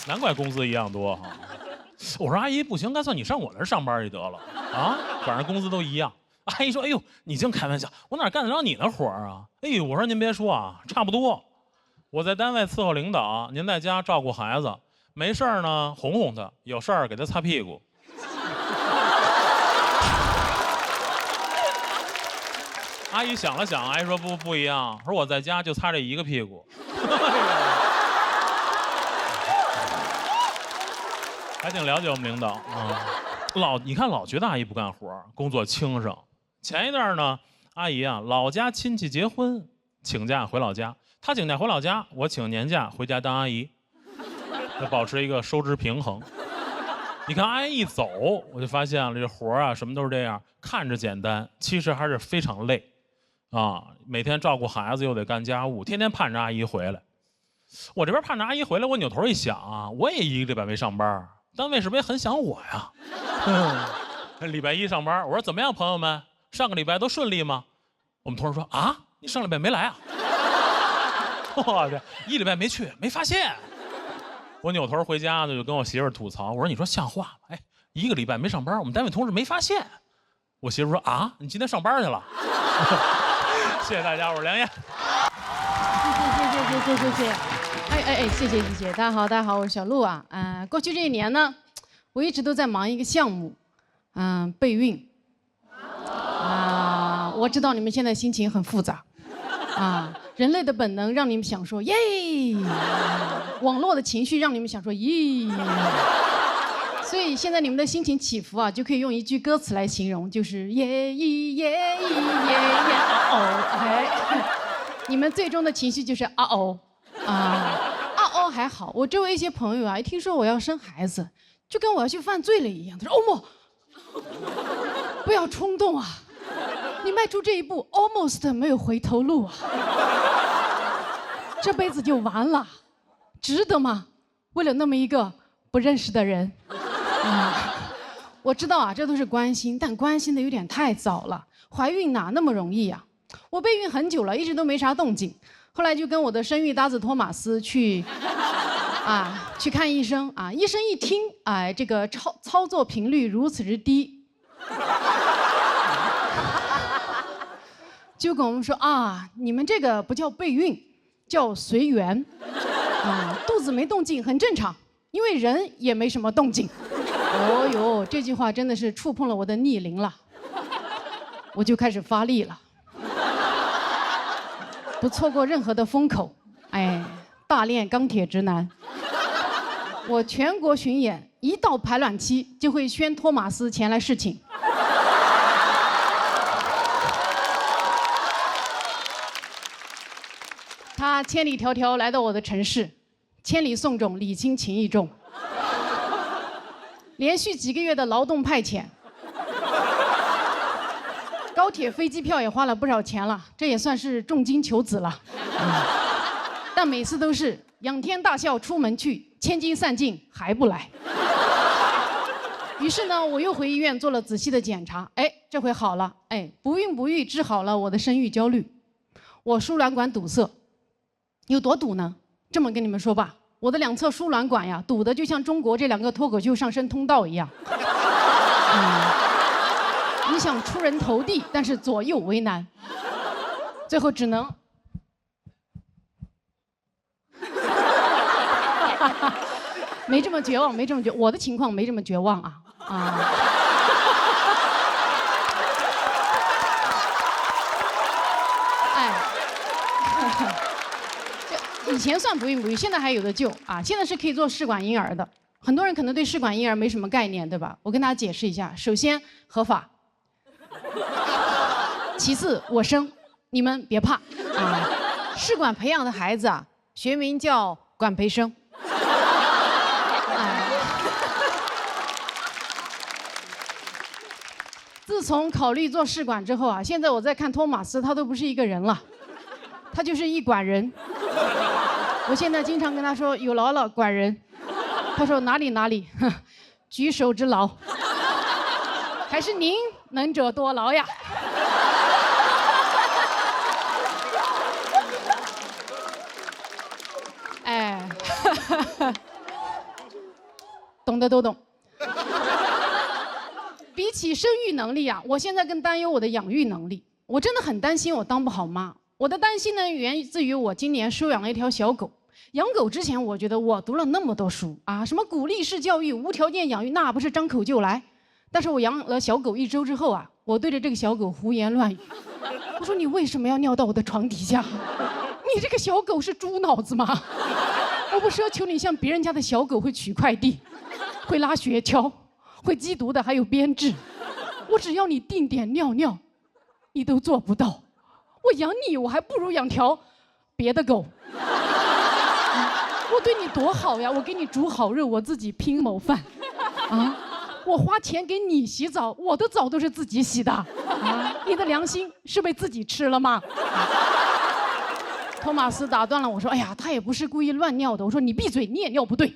难怪工资一样多哈。我说：“阿姨不行，干脆你上我那儿上班就得了啊，反正工资都一样。”阿姨说：“哎呦，你净开玩笑，我哪干得着你的活儿啊？”哎呦，我说您别说啊，差不多。我在单位伺候领导，您在家照顾孩子，没事儿呢哄哄他，有事儿给他擦屁股。阿姨想了想，阿姨说：“不一样，说我在家就擦这一个屁股。”还挺了解我们领导啊，你看老觉得阿姨不干活，工作轻省。前一段呢，阿姨啊老家亲戚结婚，请假回老家，她请假回老家，我请年假回家当阿姨，要保持一个收支平衡。你看阿姨一走，我就发现了这活啊什么都是这样，看着简单，其实还是非常累啊。每天照顾孩子又得干家务，天天盼着阿姨回来。我这边盼着阿姨回来，我扭头一想啊，我也一个礼拜没上班，单位是不是也很想我呀？礼拜一上班，我说怎么样，朋友们，上个礼拜都顺利吗？我们同事说：“啊，你上礼拜没来啊？”我去，一礼拜没去，没发现。我扭头回家呢，就跟我媳妇吐槽，我说：“你说像话吗？哎，一个礼拜没上班，我们单位同事没发现。”我媳妇说：“啊，你今天上班去了？”谢谢大家，我是梁燕。谢谢。谢谢。大家好，我是小鹿啊。过去这一年呢，我一直都在忙一个项目，备孕。我知道你们现在心情很复杂，人类的本能让你们想说耶，网络的情绪让你们想说咦，所以现在你们的心情起伏啊，就可以用一句歌词来形容，就是耶咦耶咦耶耶哦，你们最终的情绪就是啊哦。还好，我周围一些朋友啊，一听说我要生孩子，就跟我要去犯罪了一样。他说：“欧莫，不要冲动啊，你迈出这一步 ，almost 没有回头路啊，这辈子就完了，值得吗？为了那么一个不认识的人。”我知道啊，这都是关心，但关心的有点太早了。怀孕哪那么容易呀？我备孕很久了，一直都没啥动静。后来就跟我的生育搭子托马斯去看医生啊，医生一听，这个操作频率如此之低，就跟我们说啊，你们这个不叫备孕，叫随缘，肚子没动静很正常，因为人也没什么动静。哦呦，这句话真的是触碰了我的逆鳞了，我就开始发力了。不错过任何的风口，大练钢铁直男。我全国巡演，一到排卵期就会宣托马斯前来侍寝。他千里迢迢来到我的城市，千里送种，礼轻情意重。连续几个月的劳动派遣。高铁、飞机票也花了不少钱了，这也算是重金求子了。但每次都是仰天大笑出门去，千金散尽还不来。于是呢，我又回医院做了仔细的检查，哎，这回好了，哎，不孕不育治好了我的生育焦虑。我输卵管堵塞，有多堵呢？这么跟你们说吧，我的2侧输卵管呀，堵得就像中国这2个脱口秀上升通道一样。你想出人头地，但是左右为难，最后只能。没这么绝望，没这么绝，我的情况没这么绝望啊啊！哎，这以前算不孕不育，现在还有的救啊！现在是可以做试管婴儿的。很多人可能对试管婴儿没什么概念，对吧？我跟大家解释一下：首先合法，其次我生，你们别怕啊！试管培养的孩子啊，学名叫管培生。自从考虑做试管之后啊，现在我在看托马斯，他都不是一个人了，他就是一管人。我现在经常跟他说有劳了，管人。他说哪里哪里，举手之劳。还是您能者多劳呀。哎，懂的都懂。比起生育能力啊，我现在更担忧我的养育能力。我真的很担心我当不好妈。我的担心呢，源自于我今年收养了一条小狗。养狗之前，我觉得我读了那么多书啊，什么鼓励式教育、无条件养育，那不是张口就来。但是我养了小狗1周之后啊，我对着这个小狗胡言乱语。我说你为什么要尿到我的床底下？你这个小狗是猪脑子吗？我不奢求你像别人家的小狗会取快递，会拉雪橇。会缉毒的还有编制，我只要你定点尿尿，你都做不到。我养你，我还不如养条别的狗。我对你多好呀！我给你煮好肉，我自己拼谋饭。啊，我花钱给你洗澡，我的澡都是自己洗的。啊，你的良心是被自己吃了吗？托马斯打断了我说：“哎呀，他也不是故意乱尿的。”我说：“你闭嘴，你也尿不对。”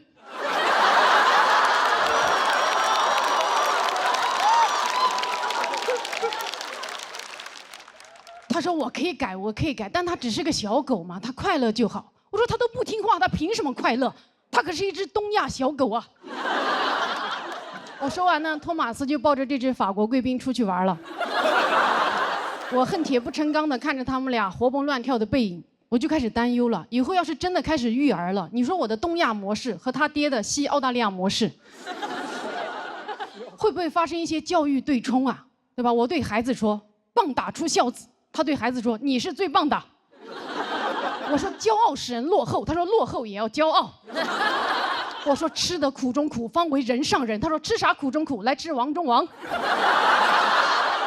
他说我可以改，我可以改，但他只是个小狗嘛，他快乐就好。我说他都不听话，他凭什么快乐？他可是一只东亚小狗啊！我说完呢，托马斯就抱着这只法国贵宾出去玩了。我恨铁不成钢的看着他们俩活蹦乱跳的背影，我就开始担忧了。以后要是真的开始育儿了，你说我的东亚模式和他爹的西澳大利亚模式，会不会发生一些教育对冲啊？对吧？我对孩子说，棒打出孝子。他对孩子说：“你是最棒的。”我说：“骄傲使人落后。”他说：“落后也要骄傲。”我说：“吃得苦中苦，方为人上人。”他说：“吃啥苦中苦？来吃王中王。”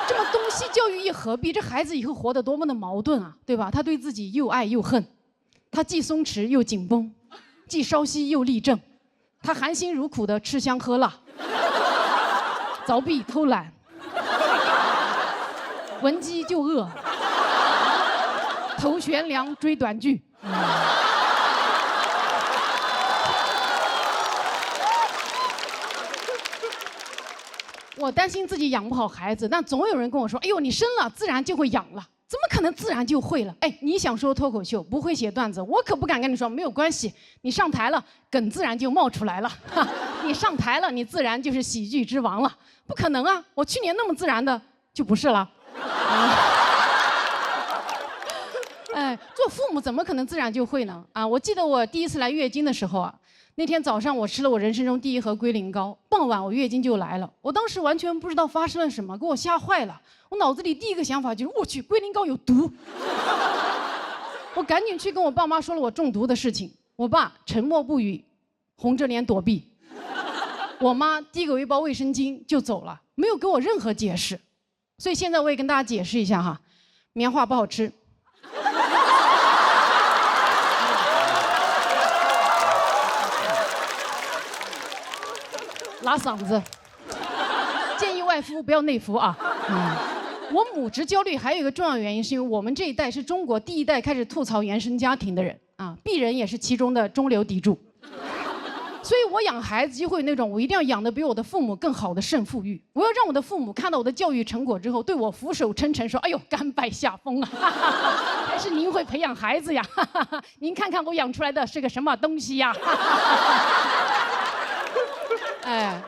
这么东西教育一合璧，这孩子以后活得多么的矛盾啊，对吧？他对自己又爱又恨，他既松弛又紧绷，既稍息又立正，他含辛茹苦的吃香喝辣，凿壁偷懒，闻鸡就饿。头悬梁追短剧。我担心自己养不好孩子，但总有人跟我说：“哎呦，你生了自然就会养了，怎么可能自然就会了？”哎，你想说脱口秀，不会写段子，我可不敢跟你说没有关系，你上台了，梗自然就冒出来了。你上台了，你自然就是喜剧之王了。不可能啊，我去年那么自然的就不是了。哎，做父母怎么可能自然就会呢？啊，我记得我第一次来月经的时候啊，那天早上我吃了我人生中第1盒龟苓膏，傍晚我月经就来了。我当时完全不知道发生了什么，给我吓坏了。我脑子里第一个想法就是，我去，龟苓膏有毒。我赶紧去跟我爸妈说了我中毒的事情，我爸沉默不语，红着脸躲避。我妈递给我一包卫生巾就走了，没有给我任何解释。所以现在我也跟大家解释一下哈，棉花不好吃。拉嗓子，建议外敷不要内服啊。我母职焦虑还有一个重要原因，是因为我们这一代是中国第一代开始吐槽原生家庭的人啊，鄙人也是其中的中流砥柱。所以我养孩子就会有那种我一定要养得比我的父母更好的胜负欲。我要让我的父母看到我的教育成果之后，对我俯首称臣，说：“哎呦，甘拜下风啊！还是您会培养孩子呀！您看看我养出来的是个什么东西呀！”哎，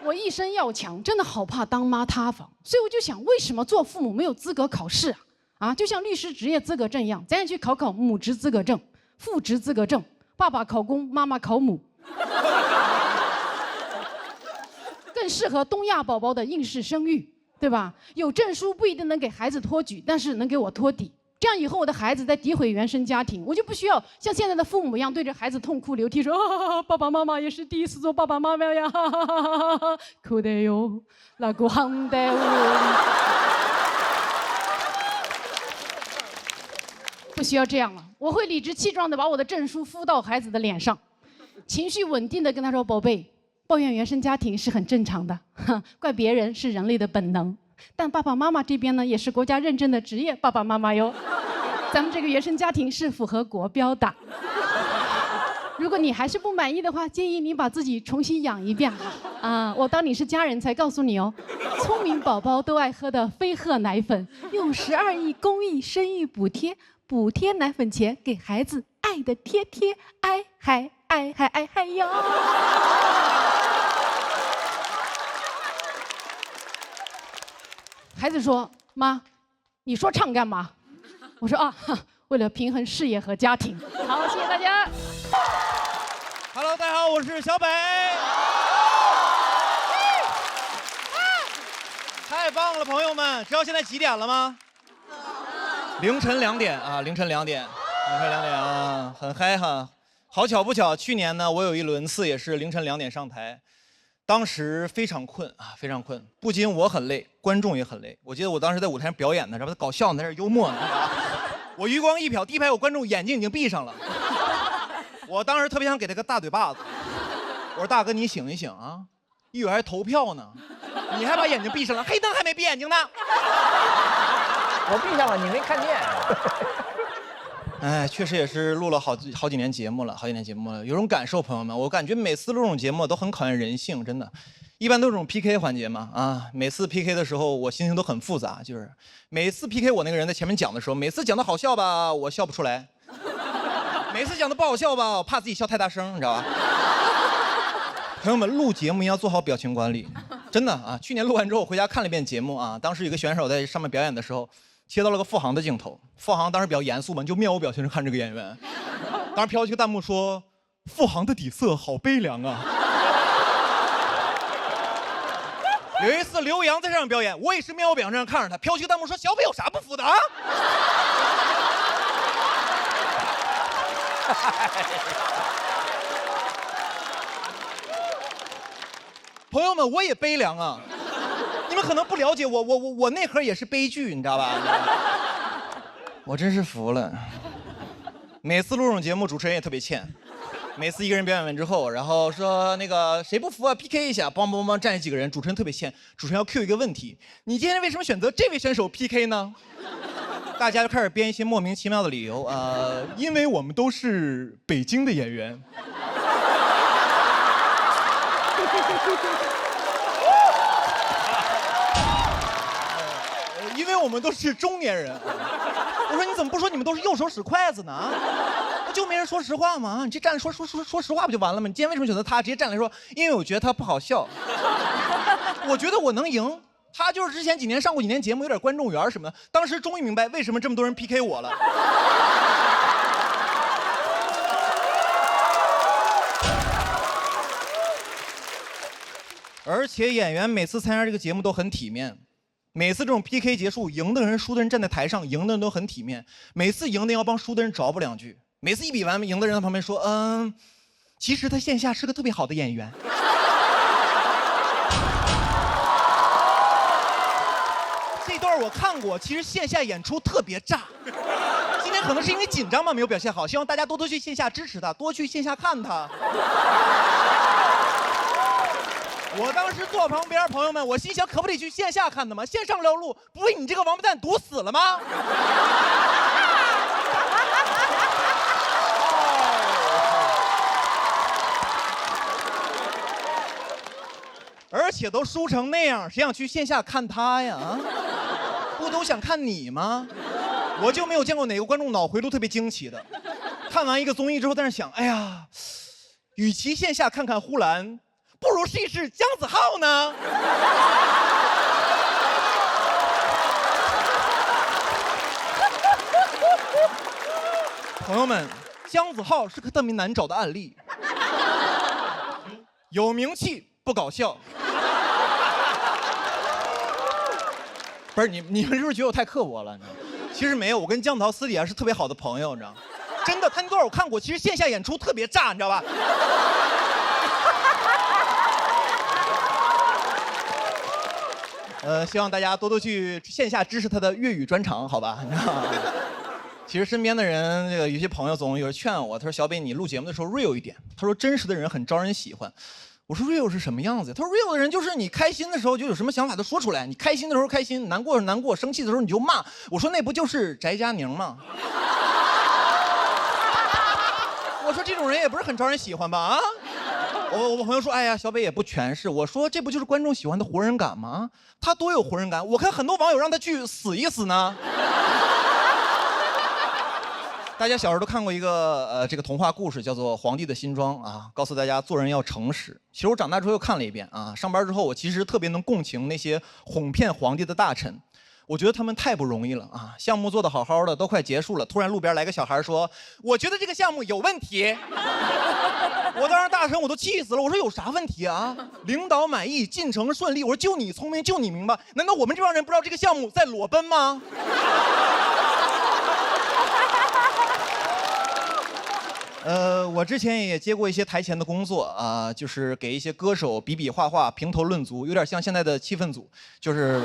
我一生要强，真的好怕当妈塌房。所以我就想，为什么做父母没有资格考试啊？啊，就像律师执业资格证一样，咱也去考母职资格证、父职资格证，爸爸考公，妈妈考母。更适合东亚宝宝的应试生育，对吧？有证书不一定能给孩子托举，但是能给我托底。这样以后我的孩子在诋毁原生家庭，我就不需要像现在的父母一样对着孩子痛哭流涕说：“啊，爸爸妈妈也是第一次做爸爸妈妈呀，哭得哟，那个行得我。”不需要这样了，我会理直气壮地把我的证书敷到孩子的脸上，情绪稳定地跟他说：“宝贝。”抱怨原生家庭是很正常的，怪别人是人类的本能。但爸爸妈妈这边呢，也是国家认证的职业爸爸妈妈哟。咱们这个原生家庭是符合国标的。如果你还是不满意的话，建议你把自己重新养一遍啊！我当你是家人才告诉你哦。聪明宝宝都爱喝的飞鹤奶粉，用12亿公益生育补贴，补贴奶粉钱给孩子爱的贴贴，爱嗨爱嗨爱嗨哟。孩子说：“妈，你说唱干嘛？”我说：“啊，为了平衡事业和家庭。”好，谢谢大家。Hello， 大家好，我是小北。太棒了，朋友们！知道现在几点了吗？凌晨2点啊，凌晨2点啊，很嗨哈。好巧不巧，去年呢，我有一轮次也是凌晨2点上台。当时非常困啊，非常困，不仅我很累，观众也很累。我记得我当时在舞台上表演呢，这不搞笑呢，在这幽默呢。我余光一瞟，第一排有观众眼睛已经闭上了。我当时特别想给他个大嘴巴子。我说：“大哥，你醒一醒啊！一会儿还投票呢，你还把眼睛闭上了，黑灯还没闭眼睛呢。”我闭上了，你没看见。哎，确实也是录了好几年节目了，有种感受，朋友们，我感觉每次录这种节目都很考验人性，真的。一般都是这种 PK 环节嘛，啊，每次 PK 的时候我心情都很复杂，就是每次 PK 我那个人在前面讲的时候，每次讲的好笑吧，我笑不出来；每次讲的不好笑吧，我怕自己笑太大声，你知道吧？朋友们，录节目一定要做好表情管理，真的啊！去年录完之后，我回家看了一遍节目啊，当时有个选手在上面表演的时候。切到了个付航的镜头，付航当时比较严肃嘛，就面无表情地看这个演员。当时飘起个弹幕说：“付航的底色好悲凉啊。”有一次刘洋在上面表演，我也是面无表情这样看着他，飘起个弹幕说：“小北有啥不服的啊？”朋友们，我也悲凉啊。你们可能不了解我内核也是悲剧，你知道吧？我真是服了。每次录这种节目，主持人也特别欠。每次一个人表演完之后，然后说那个谁不服啊 ，PK 一下，梆梆梆站几个人，主持人特别欠。主持人要 Q 一个问题：你今天为什么选择这位选手 PK 呢？大家就开始编一些莫名其妙的理由，因为我们都是北京的演员。因为我们都是中年人。我说你怎么不说你们都是右手使筷子呢？就没人说实话吗？你这站说实话不就完了吗？你今天为什么选择他？直接站来说，因为我觉得他不好笑。我觉得我能赢。他就是之前几年上过几年节目，有点观众缘什么的。当时终于明白为什么这么多人 PK 我了。而且演员每次参加这个节目都很体面。每次这种 PK 结束，赢的人、输的人站在台上，赢的人都很体面。每次赢的人要帮输的人找补2句。每次一比完，赢的人在旁边说：“其实他线下是个特别好的演员。”这段我看过，其实线下演出特别炸。今天可能是因为紧张嘛，没有表现好。希望大家多多去线下支持他，多去线下看他。我当时坐旁边，朋友们，我心想，可不得去线下看的吗？线上撩路，不被你这个王八蛋堵死了吗？且都输成那样，谁想去线下看他呀？啊，不都想看你吗？我就没有见过哪个观众脑回路特别惊奇的，看完一个综艺之后在那想，哎呀，与其线下看看呼兰，不如试一试姜子浩呢。朋友们，姜子浩是个特别难找的案例，有名气不搞笑。不是你们是不是觉得我太刻薄了？你知道吗？其实没有，我跟姜子浩私底下是特别好的朋友，你知道吗？真的，他那段我看过，其实线下演出特别炸，你知道吧？希望大家多多去线下支持他的粤语专场，好吧？你知道吗？其实身边的人，这个有些朋友总有人劝我，他说小北你录节目的时候 real 一点，他说真实的人很招人喜欢。我说 real 是什么样子？他说 real 的人就是你开心的时候就有什么想法都说出来，你开心的时候开心，难过难过，生气的时候你就骂。我说那不就是翟佳宁吗？我说这种人也不是很招人喜欢吧？啊？我朋友说，哎呀，小北也不全是。我说这不就是观众喜欢的活人感吗？他多有活人感，我看很多网友让他去死一死呢。大家小时候都看过一个这个童话故事，叫做《皇帝的新装》啊，告诉大家做人要诚实。其实我长大之后又看了一遍啊，上班之后我其实特别能共情那些哄骗皇帝的大臣，我觉得他们太不容易了啊！项目做得好好的，都快结束了，突然路边来个小孩说：“我觉得这个项目有问题。”我当时大臣我都气死了，我说有啥问题啊？领导满意，进程顺利。我说就你聪明，就你明白，难道我们这帮人不知道这个项目在裸奔吗？我之前也接过一些台前的工作啊，就是给一些歌手比比划划、评头论足，有点像现在的气氛组，就是。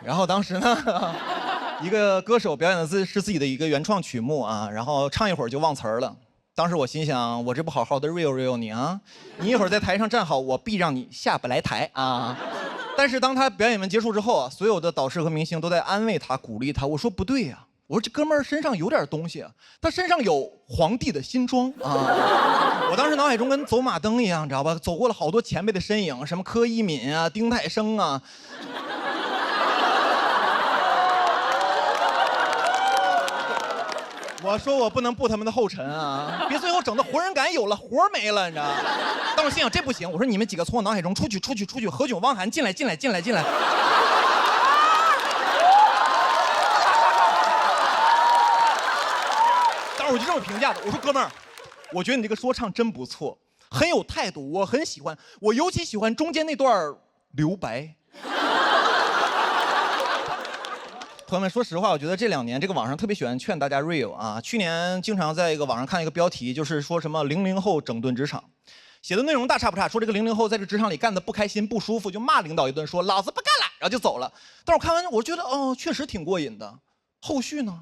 然后当时呢，一个歌手表演的是自己的一个原创曲目啊，然后唱一会儿就忘词儿了。当时我心想，我这不好好的 real 你啊，你一会儿在台上站好，我必让你下不来台啊。但是当他表演完结束之后啊，所有的导师和明星都在安慰他、鼓励他。我说不对呀，我说这哥们儿身上有点东西啊，他身上有皇帝的新装啊。我当时脑海中跟走马灯一样，知道吧？走过了好多前辈的身影，什么柯以敏啊、丁太升啊。我说我不能步他们的后尘啊，别最后整的活人感有了，活没了，你知道吗？当时心想这不行，我说你们几个从我脑海中出去，何炅、汪涵进来。当时我就这么评价的，我说哥们儿，我觉得你这个说唱真不错，很有态度，我很喜欢，我尤其喜欢中间那段留白。朋友们，说实话，我觉得这2年这个网上特别喜欢劝大家 real 啊。去年经常在一个网上看一个标题，就是说什么00后整顿职场，写的内容大差不差，说这个00后在这个职场里干得不开心不舒服，就骂领导一顿，说老子不干了，然后就走了。但是我看完我觉得确实挺过瘾的。后续呢？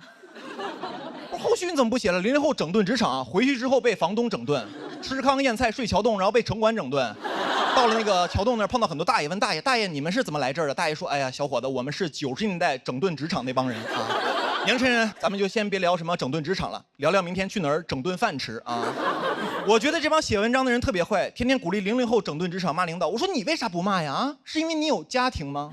后续你怎么不写了？00后整顿职场，回去之后被房东整顿，吃糠咽菜睡桥洞，然后被城管整顿。到了那个桥洞那儿碰到很多大爷，问大爷你们是怎么来这儿的？大爷说，哎呀，小伙子，我们是90年代整顿职场那帮人啊。年轻人，咱们就先别聊什么整顿职场了，聊聊明天去哪儿整顿饭吃啊。我觉得这帮写文章的人特别坏，天天鼓励00后整顿职场，骂领导。我说你为啥不骂呀？啊，是因为你有家庭吗？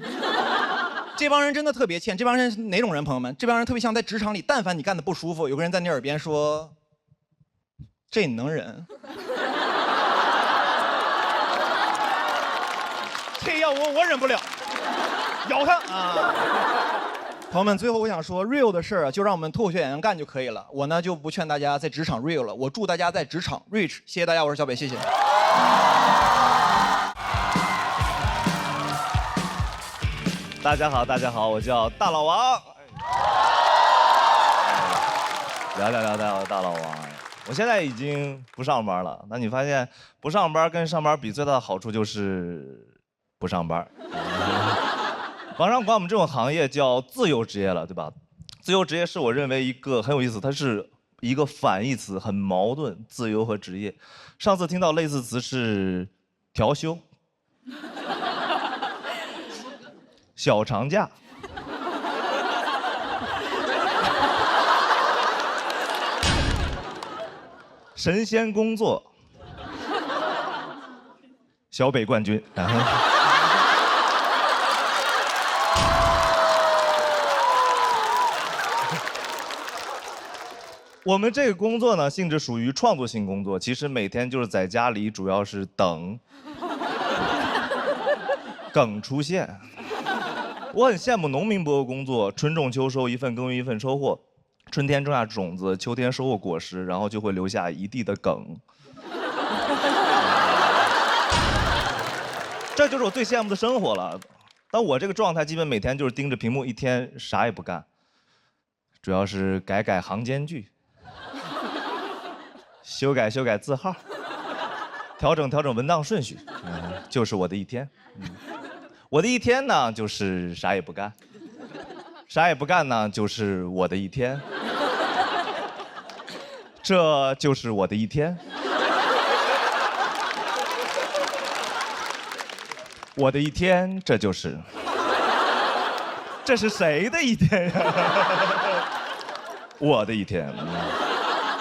这帮人真的特别欠。这帮人是哪种人？朋友们，这帮人特别像在职场里，但凡你干得不舒服，有个人在你耳边说，这你能忍？这要我忍不了，咬他啊！朋友们，最后我想说 ，real 的事儿就让我们脱口秀演员干就可以了。我呢就不劝大家在职场 real 了，我祝大家在职场 rich。谢谢大家，我是小北，谢谢。大家好，我叫大老王。聊大老王。我现在已经不上班了，那你发现不上班跟上班比最大的好处就是不上班。网上管我们这种行业叫自由职业了，对吧？自由职业是我认为一个很有意思，它是一个反义词，很矛盾，自由和职业。上次听到类似词是调休、小长假。神仙工作，小北冠军。我们这个工作呢，性质属于创作性工作，其实每天就是在家里，主要是等梗出现。我很羡慕农民伯伯工作，春种秋收，一份耕耘一份收获。春天种下种子，秋天收获果实，然后就会留下一地的梗。这就是我最羡慕的生活了。但我这个状态，基本每天就是盯着屏幕，一天啥也不干，主要是改改行间距。修改字号，调整文档顺序，就是我的一天。我的一天呢，就是啥也不干，啥也不干呢，就是我的一天。这就是我的一天。我的一天，这就是。这是谁的一天呀？我的一天。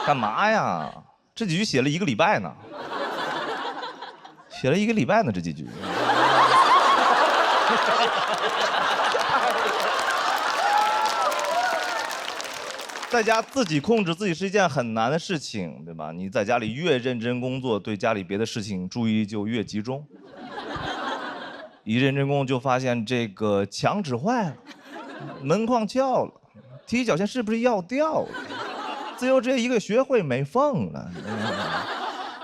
干嘛呀？这几句写了1个礼拜呢，写了1个礼拜呢，这几句。在家自己控制自己是一件很难的事情，对吧？你在家里越认真工作，对家里别的事情注意力就越集中。一认真工作就发现这个墙纸坏了，门框翘了，踢脚线是不是要掉了？自由职业一个学会没缝了。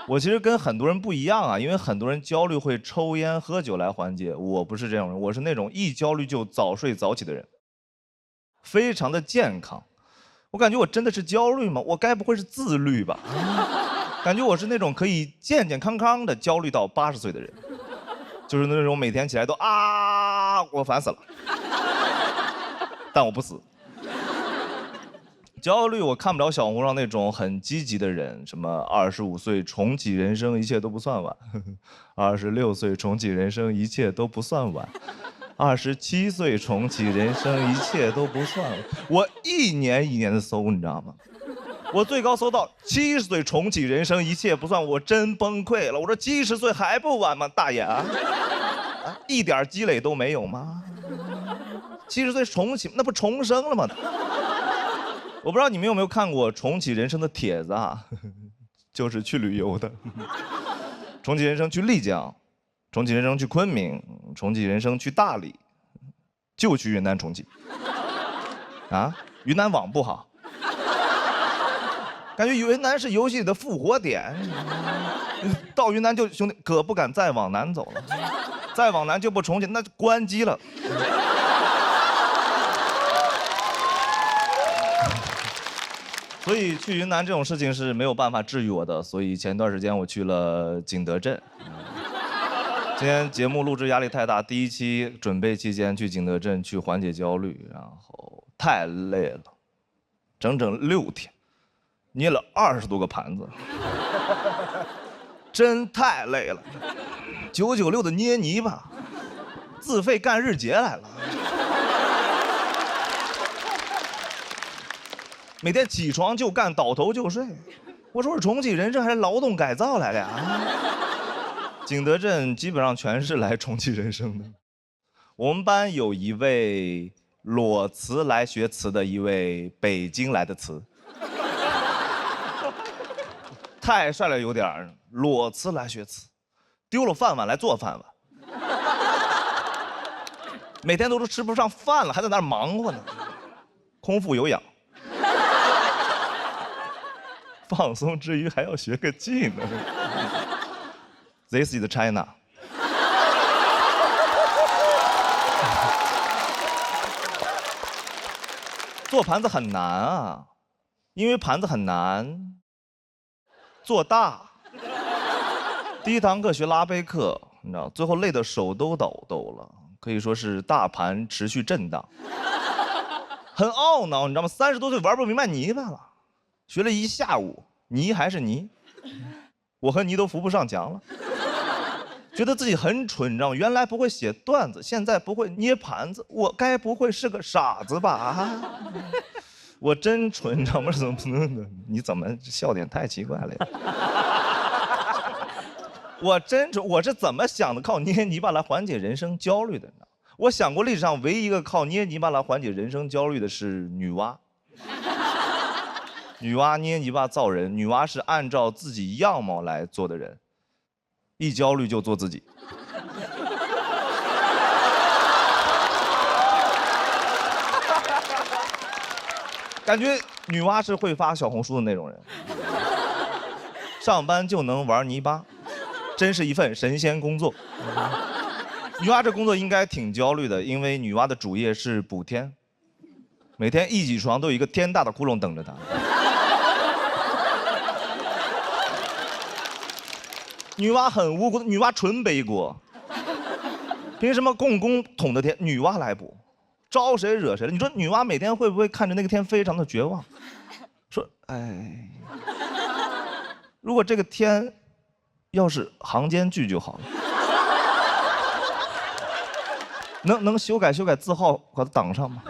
我其实跟很多人不一样啊，因为很多人焦虑会抽烟喝酒来缓解，我不是这种人，我是那种一焦虑就早睡早起的人，非常的健康。我感觉我真的是焦虑吗？我该不会是自律吧？感觉我是那种可以健健康康的焦虑到80岁的人，就是那种每天起来都我烦死了，但我不死。焦虑，我看不了小红书上那种很积极的人，什么25岁重启人生，一切都不算晚；26岁重启人生，一切都不算晚；27岁重启人生，一切都不算晚。我一年一年的搜，你知道吗？我最高搜到70岁重启人生，一切不算，我真崩溃了。我说70岁还不晚吗？大爷啊，一点积累都没有吗？70岁重启，那不重生了吗？我不知道你们有没有看过重启人生的帖子啊，就是去旅游的。重启人生去丽江，重启人生去昆明，重启人生去大理，就去云南重启。啊，云南网不好，感觉云南是游戏里的复活点。到云南就兄弟可不敢再往南走了，再往南就不重启，那就关机了。所以去云南这种事情是没有办法治愈我的，所以前段时间我去了景德镇。今天节目录制压力太大，第1期准备期间去景德镇去缓解焦虑，然后太累了，整整6天，捏了20多个盘子，真太累了。996的捏泥巴，自费干日结来了。每天起床就干，倒头就睡。我说是重启人生还是劳动改造来的呀？景德镇基本上全是来重启人生的。我们班有一位裸辞来学词的一位北京来的词，太帅了有点儿。裸辞来学词，丢了饭碗来做饭碗，每天都吃不上饭了，还在那儿忙活呢，空腹有氧。放松之余还要学个技能。This is China。做盘子很难啊，因为盘子很难做大。第1堂课学拉杯课，你知道，最后累得手都抖了，可以说是大盘持续震荡，很懊恼，你知道吗？30多岁玩不明白泥巴了。学了1下午，泥还是泥，我和泥都扶不上墙了，觉得自己很蠢，你知道吗？原来不会写段子，现在不会捏盘子，我该不会是个傻子吧？我真蠢，你知道吗？怎么能？你怎么笑点太奇怪了呀？我真蠢，我是怎么想的？靠捏泥巴来缓解人生焦虑的呢？我想过历史上唯一一个靠捏泥巴来缓解人生焦虑的是女娲。女娲捏泥巴造人，女娲是按照自己样貌来做的人，一焦虑就做自己。感觉女娲是会发小红书的那种人，上班就能玩泥巴，真是一份神仙工作。女娲这工作应该挺焦虑的，因为女娲的主业是补天，每天一起床都有一个天大的窟窿等着她。女娲很无辜，女娲纯背锅，凭什么共工统的天女娲来补？招谁惹谁了？你说女娲每天会不会看着那个天非常的绝望，说哎，如果这个天要是行间距就好了，能修改字号把它挡上吗？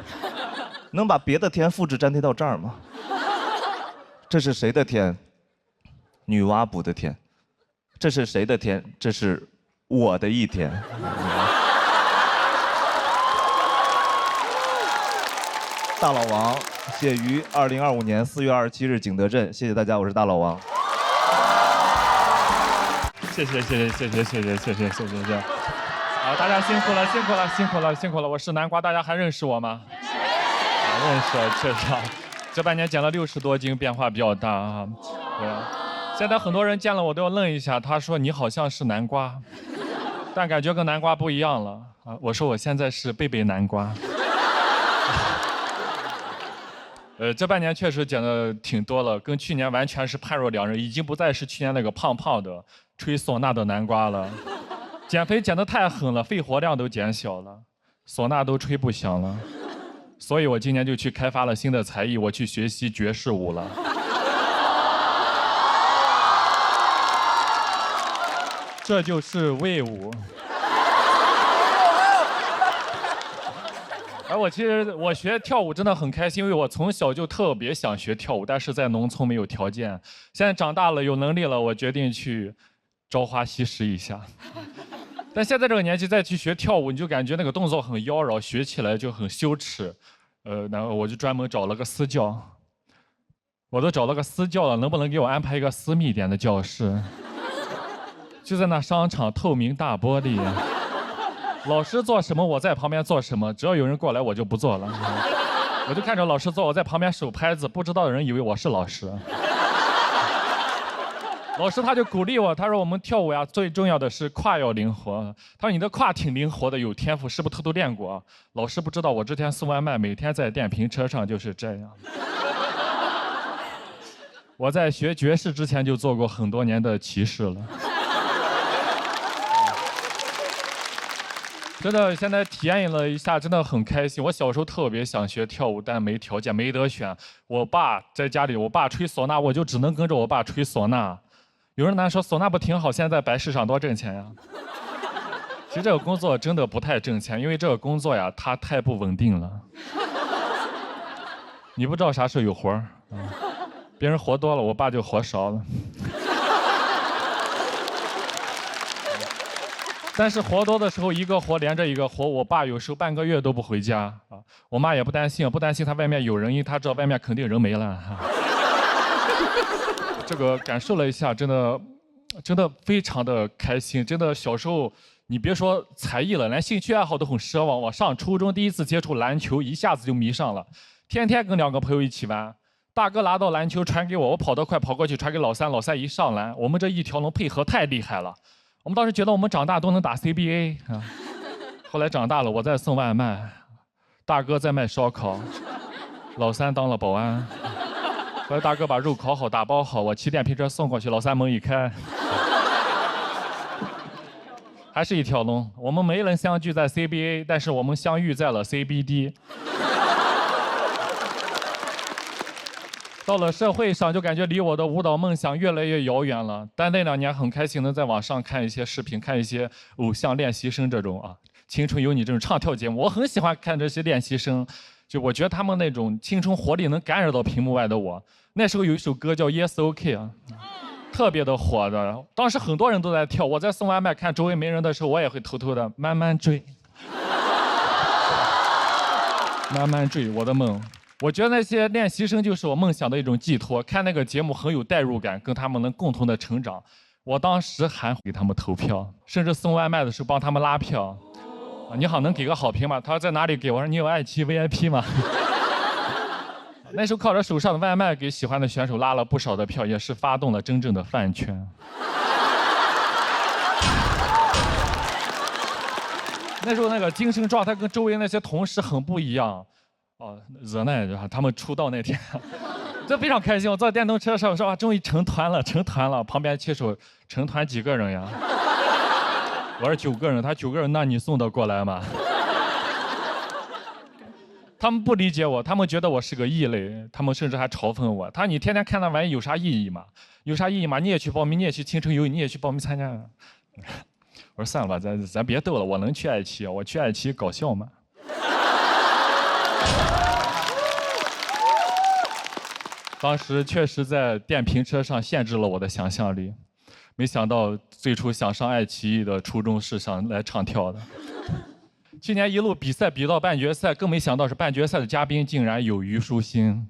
能把别的天复制粘贴到这儿吗？这是谁的天？女娲补的天。这是谁的天？这是我的一天。大老王写于2025年4月27日景德镇，谢谢大家，我是大老王。谢谢。好，大家辛苦了，我是南瓜，大家还认识我吗？认识，确实，这半年减了60多斤，变化比较大啊。对。现在很多人见了我都要愣一下，他说你好像是南瓜，但感觉跟南瓜不一样了啊。我说我现在是贝贝南瓜。这半年确实减的挺多了，跟去年完全是判若两人，已经不再是去年那个胖胖的吹唢呐的南瓜了。减肥减得太狠了，肺活量都减小了，唢呐都吹不响了。所以我今年就去开发了新的才艺，我去学习爵士舞了。这就是魏武。而我学跳舞真的很开心，因为我从小就特别想学跳舞，但是在农村没有条件。现在长大了有能力了，我决定去朝花夕拾一下。但现在这个年纪再去学跳舞，你就感觉那个动作很妖娆，学起来就很羞耻。然后我就专门找了个私教，我都找了个私教了，能不能给我安排一个私密一点的教室？就在那商场透明大玻璃，老师做什么我在旁边做什么，只要有人过来我就不做了，我就看着老师做，我在旁边手拍子，不知道的人以为我是老师。老师他就鼓励我，他说我们跳舞呀，最重要的是胯要灵活。他说你的胯挺灵活的，有天赋，是不是偷偷练过？老师不知道我之前送外卖，每天在电瓶车上就是这样。我在学爵士之前就做过很多年的骑士了。真的，现在体验了一下，真的很开心。我小时候特别想学跳舞，但没条件，没得选。我爸在家里，我爸吹唢呐，我就只能跟着我爸吹唢呐。有人说唢呐不挺好，现在白市场多挣钱呀。其实这个工作真的不太挣钱，因为这个工作呀，它太不稳定了。你不知道啥时候有活儿，别人活多了，我爸就活少了。但是活多的时候，一个活连着一个活，我爸有时候半个月都不回家啊，我妈也不担心他外面有人，因为他知道外面肯定人没了。这个感受了一下，真的非常的开心。真的小时候，你别说才艺了，连兴趣爱好都很奢望。我上初中第一次接触篮球，一下子就迷上了，天天跟2个朋友一起玩。大哥拿到篮球传给我，我跑得快，跑过去传给老三，老三一上篮，我们这一条龙配合太厉害了。我们当时觉得我们长大都能打 CBA 啊，后来长大了，我在送外卖，大哥在卖烧烤，老三当了保安。后来大哥把肉烤好打包好，我骑电瓶车送过去，老三门一开，还是一条龙。我们没能相聚在 CBA， 但是我们相遇在了 CBD。到了社会上，就感觉离我的舞蹈梦想越来越遥远了。但那2年很开心，能在网上看一些视频，看一些偶像练习生这种啊，青春有你这种唱跳节目，我很喜欢看这些练习生。就我觉得他们那种青春活力能感染到屏幕外的我。那时候有一首歌叫《Yes OK》啊，特别的火的，当时很多人都在跳。我在送外卖看周围没人的时候，我也会偷偷的慢慢追，慢慢追我的梦。我觉得那些练习生就是我梦想的一种寄托，看那个节目很有代入感，跟他们能共同的成长。我当时还给他们投票，甚至送外卖的时候帮他们拉票。你好，能给个好评吗？他说在哪里给？我说你有爱奇艺 VIP 吗？那时候靠着手上的外卖给喜欢的选手拉了不少的票，也是发动了真正的饭圈。那时候那个精神状态跟周围那些同事很不一样。哦，热奈他们出道那天，就非常开心。我坐电动车上说啊，终于成团了，成团了。旁边骑手成团几个人呀？我说9个人，他9个人，那你送得过来吗？他们不理解我，他们觉得我是个异类，他们甚至还嘲讽我。他说你天天看那玩意有啥意义吗？有啥意义吗？你也去报名，你也去青春有你也去报名参加。我说算了吧，咱别斗了，我能去爱奇艺，我去爱奇艺搞笑嘛。当时确实在电瓶车上限制了我的想象力，没想到最初想上爱奇艺的初衷是想来唱跳的。去年一路比赛比到半决赛，更没想到是半决赛的嘉宾竟然有虞书欣，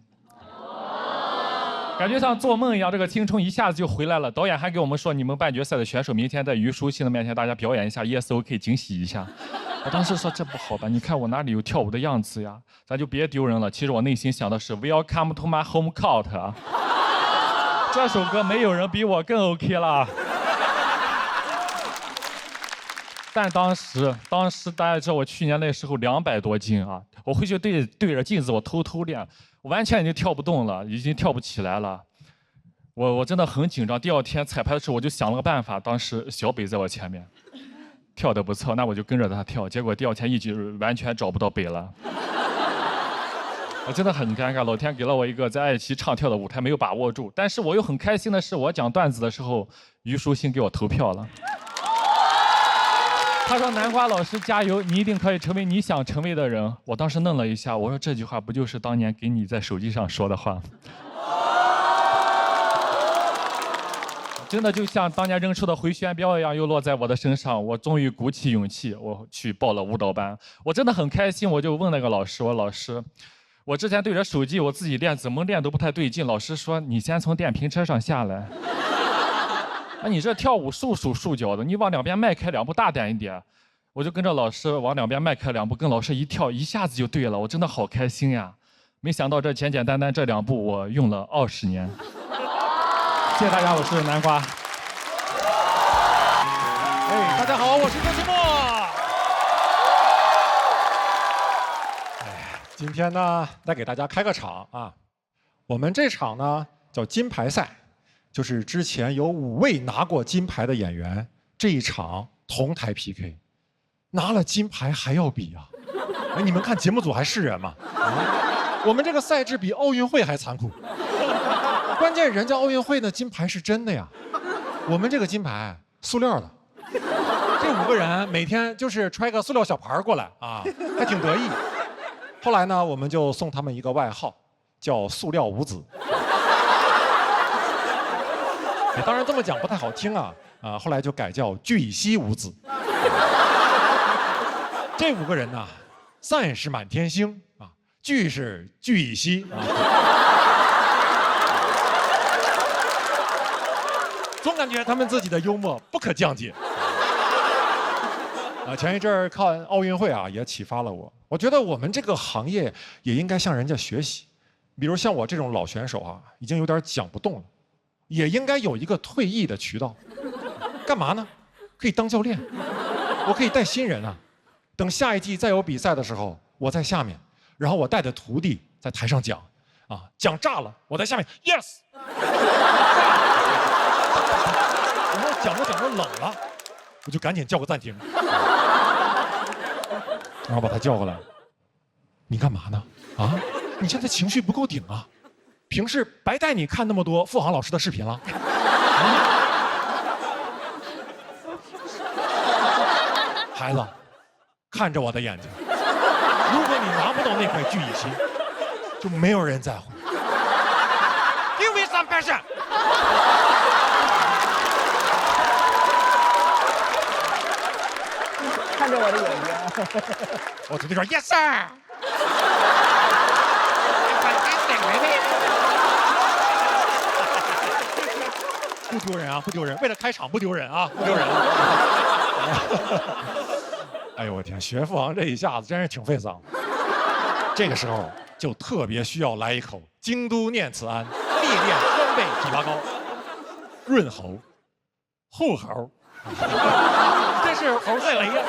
感觉像做梦一样，这个青春一下子就回来了。导演还给我们说，你们半决赛的选手明天在虞书欣的面前，大家表演一下 Yes OK 惊喜一下。我当时说这不好吧？你看我哪里有跳舞的样子呀？咱就别丢人了。其实我内心想的是 Welcome to my home court 啊，这首歌没有人比我更 OK 了。但当时大家知道我去年那时候200多斤啊，我回去对着镜子我偷偷练，我完全已经跳不动了，已经跳不起来了。我真的很紧张。第二天彩排的时候我就想了个办法，当时小北在我前面。跳得不错，那我就跟着他跳，结果第二天一直完全找不到北了，我真的很尴尬。老天给了我一个在爱奇艺唱跳的舞台，没有把握住。但是我又很开心的是，我讲段子的时候，虞书欣给我投票了。他说：“南瓜老师加油，你一定可以成为你想成为的人。”我当时愣了一下，我说这句话不就是当年给你在手机上说的话？真的就像当年扔出的回旋镖一样，又落在我的身上。我终于鼓起勇气，我去报了舞蹈班。我真的很开心，我就问那个老师：“我老师，我之前对着手机我自己练，怎么练都不太对劲。”老师说：“你先从电瓶车上下来。啊，你这跳舞束手束脚的，你往两边迈开2步，大胆一点。”我就跟着老师往两边迈开2步，跟老师一跳，一下子就对了。我真的好开心呀！没想到这简简单单这2步，我用了20年。谢谢大家，我是南瓜。哎，大家好，我是周奇墨。今天呢，再给大家开个场啊。我们这场呢叫金牌赛，就是之前有5位拿过金牌的演员，这一场同台 PK， 拿了金牌还要比啊！哎，你们看节目组还是人吗？啊，我们这个赛制比奥运会还残酷。关键人家奥运会的金牌是真的呀，我们这个金牌塑料的。这5个人每天就是揣个塑料小盘过来啊，还挺得意。后来呢，我们就送他们一个外号，叫塑料五子。当然这么讲不太好听啊，后来就改叫巨蜥五子。这5个人呢，散是满天星啊，聚是聚乙烯啊。总感觉他们自己的幽默不可降解。前一阵儿看奥运会啊，也启发了我。我觉得我们这个行业也应该向人家学习。比如像我这种老选手啊，已经有点讲不动了，也应该有一个退役的渠道。干嘛呢？可以当教练，我可以带新人啊。等下一季再有比赛的时候，我在下面，然后我带着徒弟在台上讲，啊，讲炸了，我在下面 yes。然后讲着冷了，我就赶紧叫个暂停，然后把他叫过来。你干嘛呢？啊，你现在情绪不够顶啊！平时白带你看那么多付航老师的视频了。孩子，看着我的眼睛，如果你拿不到那块聚乙烯，就没有人在乎。Give me some passion。看着我的眼睛，我绝对说 Yes sir。不丢人啊，不丢人！为了开场不丢人啊，不丢人哎呦我天，学父王这一下子真是挺费嗓子。这个时候就特别需要来一口京都念慈庵历练川贝枇杷膏，润喉、护喉，真是猴赛雷呀！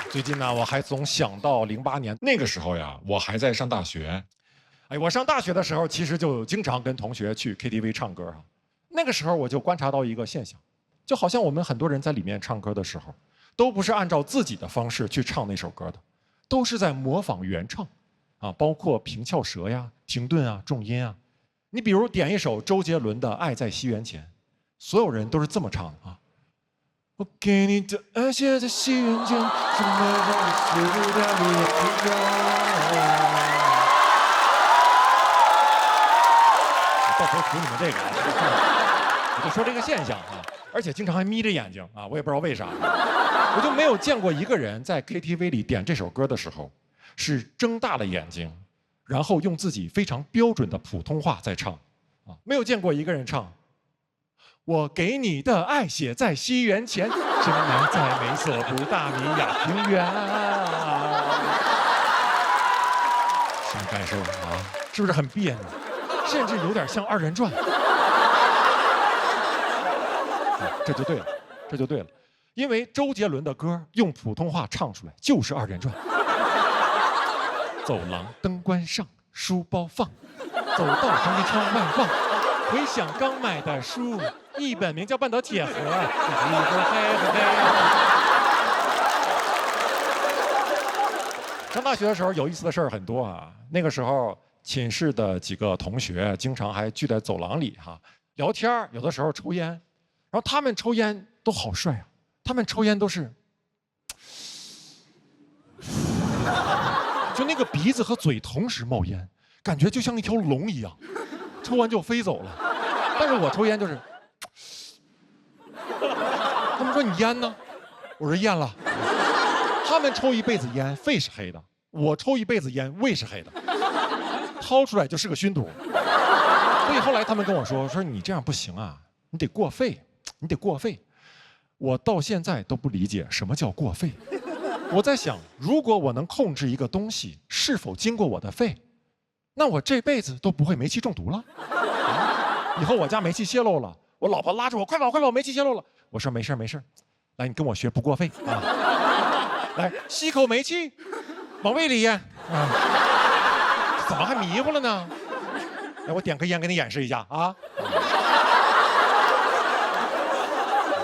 最近呢，我还总想到08年那个时候呀，我还在上大学。哎，我上大学的时候，其实就经常跟同学去 KTV 唱歌哈。那个时候我就观察到一个现象，就好像我们很多人在里面唱歌的时候，都不是按照自己的方式去唱那首歌的，都是在模仿原唱，啊，包括平翘舌呀、停顿啊、重音啊。你比如点一首周杰伦的《爱在西元前》，所有人都是这么唱的啊。我给你的爱写在西元前，什么都死不掉你的到时候图你们这个，我就说这个现象啊，而且经常还眯着眼睛啊，我也不知道为啥，我就没有见过一个人在 KTV 里点这首歌的时候，是睁大了眼睛，然后用自己非常标准的普通话在唱，啊，没有见过一个人唱。我给你的爱写在西元前，深埋在美索不达米亚平原。什么感受啊？是不是很别扭？甚至有点像二人转。这就对了，这就对了，因为周杰伦的歌用普通话唱出来就是二人转。走廊灯关上，书包放，走到横窗外望，回想刚买的书。一本名叫《半岛铁盒》，上大学的时候有意思的事儿很多啊。那个时候寝室的几个同学经常还聚在走廊里哈聊天，有的时候抽烟，然后他们抽烟都好帅啊，他们抽烟都是，就那个鼻子和嘴同时冒烟，感觉就像一条龙一样，抽完就飞走了。但是我抽烟就是。他们说你烟呢？我说咽了。他们抽一辈子烟，肺是黑的；我抽一辈子烟，胃是黑的。掏出来就是个熏毒。所以后来他们跟我说你这样不行啊，你得过肺，你得过肺。我到现在都不理解什么叫过肺。我在想，如果我能控制一个东西是否经过我的肺，那我这辈子都不会煤气中毒了。以后我家煤气泄漏了，我老婆拉着我，快跑快跑，煤气泄漏了。我说没事没事，来你跟我学不过肺啊！来吸口煤气，往胃里咽啊！怎么还迷糊了呢？来我点根烟给你演示一下啊！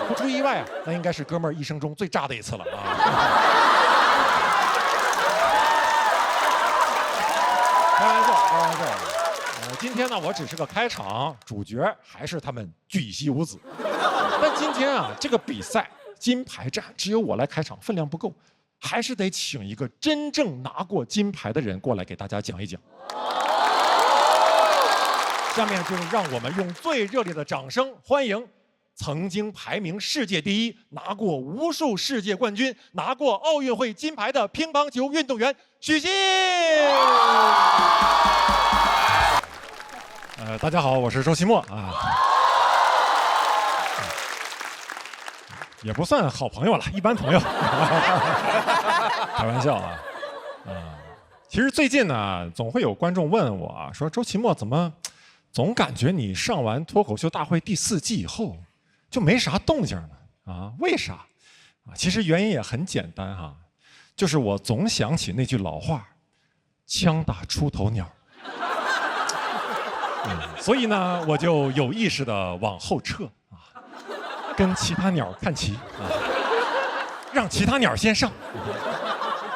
不出意外啊，那应该是哥们儿一生中最炸的一次了啊！开玩笑，开玩笑。今天呢，我只是个开场，主角还是他们聚乙烯五子。但今天啊，这个比赛金牌战只有我来开场，分量不够，还是得请一个真正拿过金牌的人过来给大家讲一讲。下面就让我们用最热烈的掌声欢迎曾经排名世界第一、拿过无数世界冠军、拿过奥运会金牌的乒乓球运动员许昕。大家好，我是周奇墨啊。也不算好朋友了，一般朋友。开玩笑啊，其实最近呢，总会有观众问我啊，说周奇墨怎么总感觉你上完脱口秀大会第4季以后就没啥动静呢？啊，为啥？啊，其实原因也很简单哈，就是我总想起那句老话，枪打出头鸟。所以呢，我就有意识地往后撤啊，跟其他鸟看齐啊，让其他鸟先上。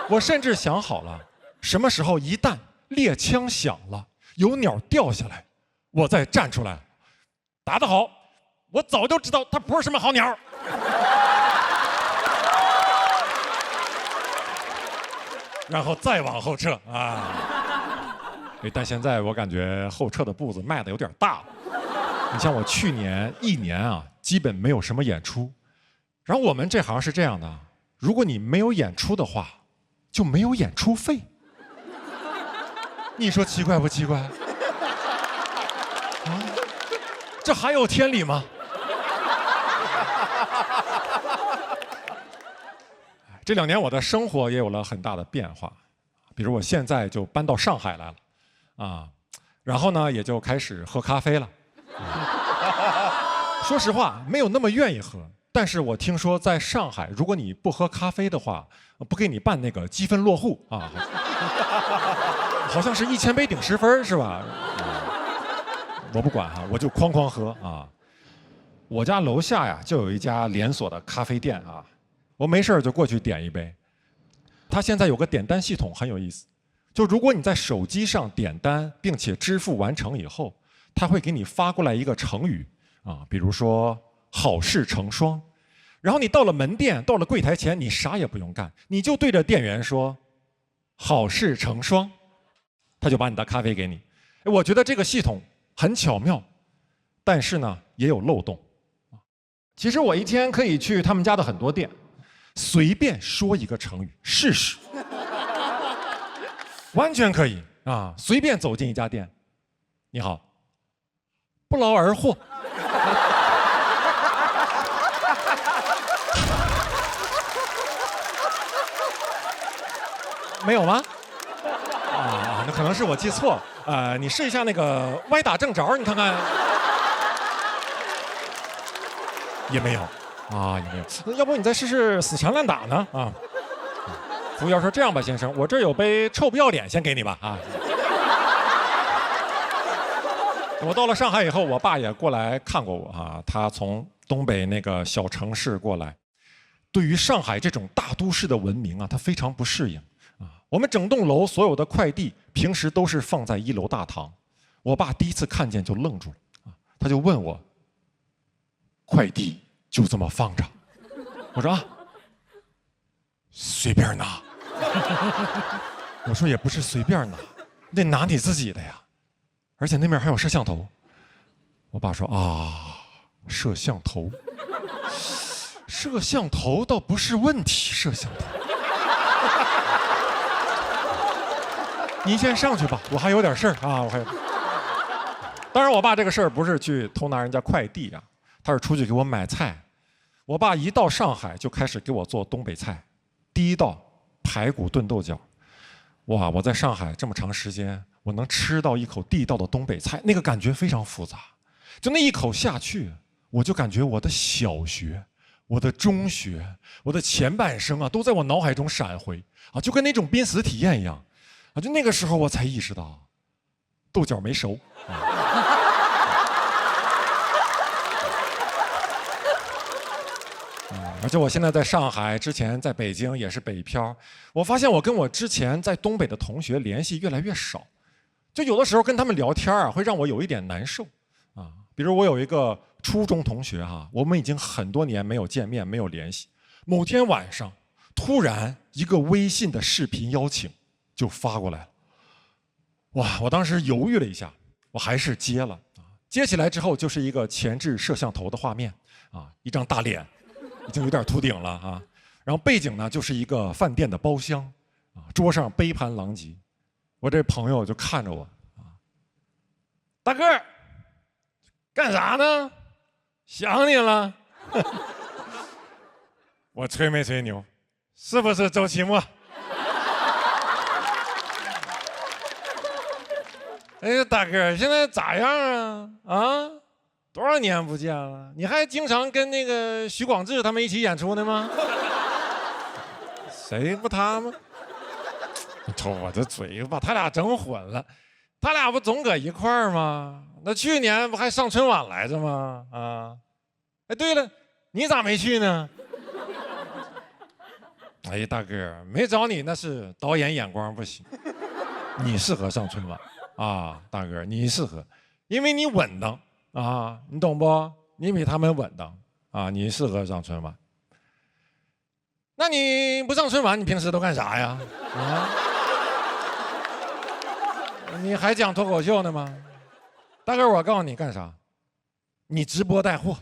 我甚至想好了，什么时候一旦猎枪响了，有鸟掉下来，我再站出来，打得好，我早就知道他不是什么好鸟。然后再往后撤啊。但现在我感觉后撤的步子迈的有点大了。你像我去年1年啊，基本没有什么演出。然后我们这行是这样的，如果你没有演出的话，就没有演出费。你说奇怪不奇怪？啊，这还有天理吗？这2年我的生活也有了很大的变化，比如我现在就搬到上海来了，啊，然后呢也就开始喝咖啡了。说实话，没有那么愿意喝，但是我听说在上海，如果你不喝咖啡的话，不给你办那个积分落户啊，好像是1000杯顶10分是吧？我不管哈，我就哐哐喝啊。我家楼下呀就有一家连锁的咖啡店啊，我没事就过去点一杯。它现在有个点单系统很有意思，就如果你在手机上点单并且支付完成以后，它会给你发过来一个成语啊，比如说好事成双。然后你到了门店，到了柜台前，你啥也不用干，你就对着店员说好事成双，他就把你的咖啡给你。我觉得这个系统很巧妙，但是呢也有漏洞。其实我一天可以去他们家的很多店，随便说一个成语试试，完全可以啊！随便走进一家店，你好，不劳而获。没有吗？啊，那可能是我记错。你试一下那个歪打正着，你看看。也没有，啊，也没有。要不你再试试死缠烂打呢？啊，服务员说：“这样吧，先生，我这儿有杯臭不要脸，先给你吧。”啊。我到了上海以后，我爸也过来看过我啊，他从东北那个小城市过来，对于上海这种大都市的文明啊，他非常不适应啊。我们整栋楼所有的快递平时都是放在1楼大堂，我爸第一次看见就愣住了啊，他就问我。快递就这么放着，我说啊，随便拿。我说也不是随便拿，得拿你自己的呀，而且那边还有摄像头。我爸说啊，摄像头，摄像头倒不是问题，摄像头。您先上去吧，我还有点事儿啊，我还有。当然，我爸这个事儿不是去偷拿人家快递啊。他是出去给我买菜，我爸一到上海就开始给我做东北菜，第一道排骨炖豆角，哇！我在上海这么长时间，我能吃到一口地道的东北菜，那个感觉非常复杂。就那一口下去，我就感觉我的小学、我的中学、我的前半生啊，都在我脑海中闪回啊，就跟那种濒死体验一样啊！就那个时候我才意识到，豆角没熟。而且我现在在上海，之前在北京也是北漂。我发现我跟我之前在东北的同学联系越来越少，就有的时候跟他们聊天啊，会让我有一点难受啊。比如我有一个初中同学哈，我们已经很多年没有见面、没有联系。某天晚上，突然一个微信的视频邀请就发过来了，哇！我当时犹豫了一下，我还是接了啊。接起来之后就是一个前置摄像头的画面啊，一张大脸。已经有点秃顶了啊，然后背景呢就是一个饭店的包厢，啊，桌上杯盘狼藉，我这朋友就看着我，啊，大个儿，干啥呢？想你了。我吹没吹牛？是不是周奇墨？哎，大个儿，现在咋样啊？啊？多少年不见了？你还经常跟那个许广智他们一起演出呢吗？谁不他吗？瞅我这嘴把他俩整混了，他俩不总搁一块儿吗？那去年不还上春晚来着吗？啊！哎，对了，你咋没去呢？哎，大哥，没找你那是导演眼光不行，你适合上春晚啊，大哥，你适合，因为你稳当。啊，你懂不？你比他们稳当啊，你适合上春晚。那你不上春晚，你平时都干啥呀？啊？你还讲脱口秀呢吗？大哥，我告诉你干啥？你直播带货，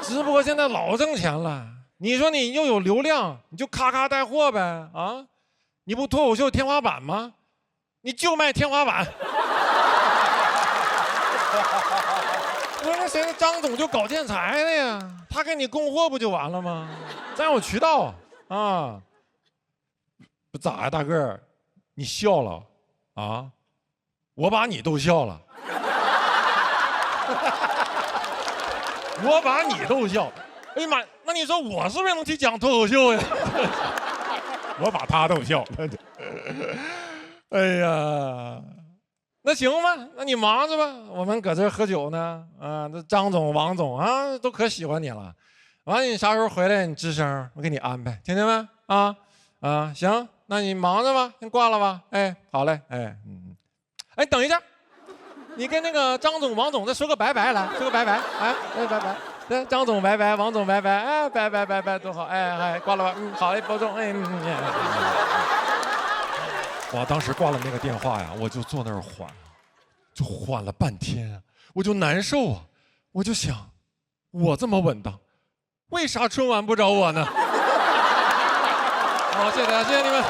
直播现在老挣钱了。你说你又有流量，你就咔咔带货呗啊！你不脱口秀天花板吗？你就卖天花板。我说那谁，张总就搞建材的呀，他给你供货不就完了吗？咱有渠道啊。不咋呀，大个，你笑了啊？我把你逗笑了，我把你逗笑。哎呀妈，那你说我是不是能去讲脱口秀呀？我把他逗笑了。哎呀，那行吧，那你忙着吧，我们搁这儿喝酒呢。啊，这张总、王总啊，都可喜欢你了。完了，你啥时候回来，你吱声，我给你安排，听见没？啊啊，行，那你忙着吧，先挂了吧。哎，好嘞，哎，哎，等一下，你跟那个张总、王总再说个拜拜，来，说个拜拜，哎，哎，拜拜。对，张总拜拜，王总拜拜，哎，拜拜拜拜，多好，哎哎，挂了吧，好嘞，保重，哎，我当时挂了那个电话呀，我就坐那儿缓，就缓了半天，我就难受啊，我就想，我这么稳当，为啥春晚不找我呢？好，谢谢大家，谢谢你们。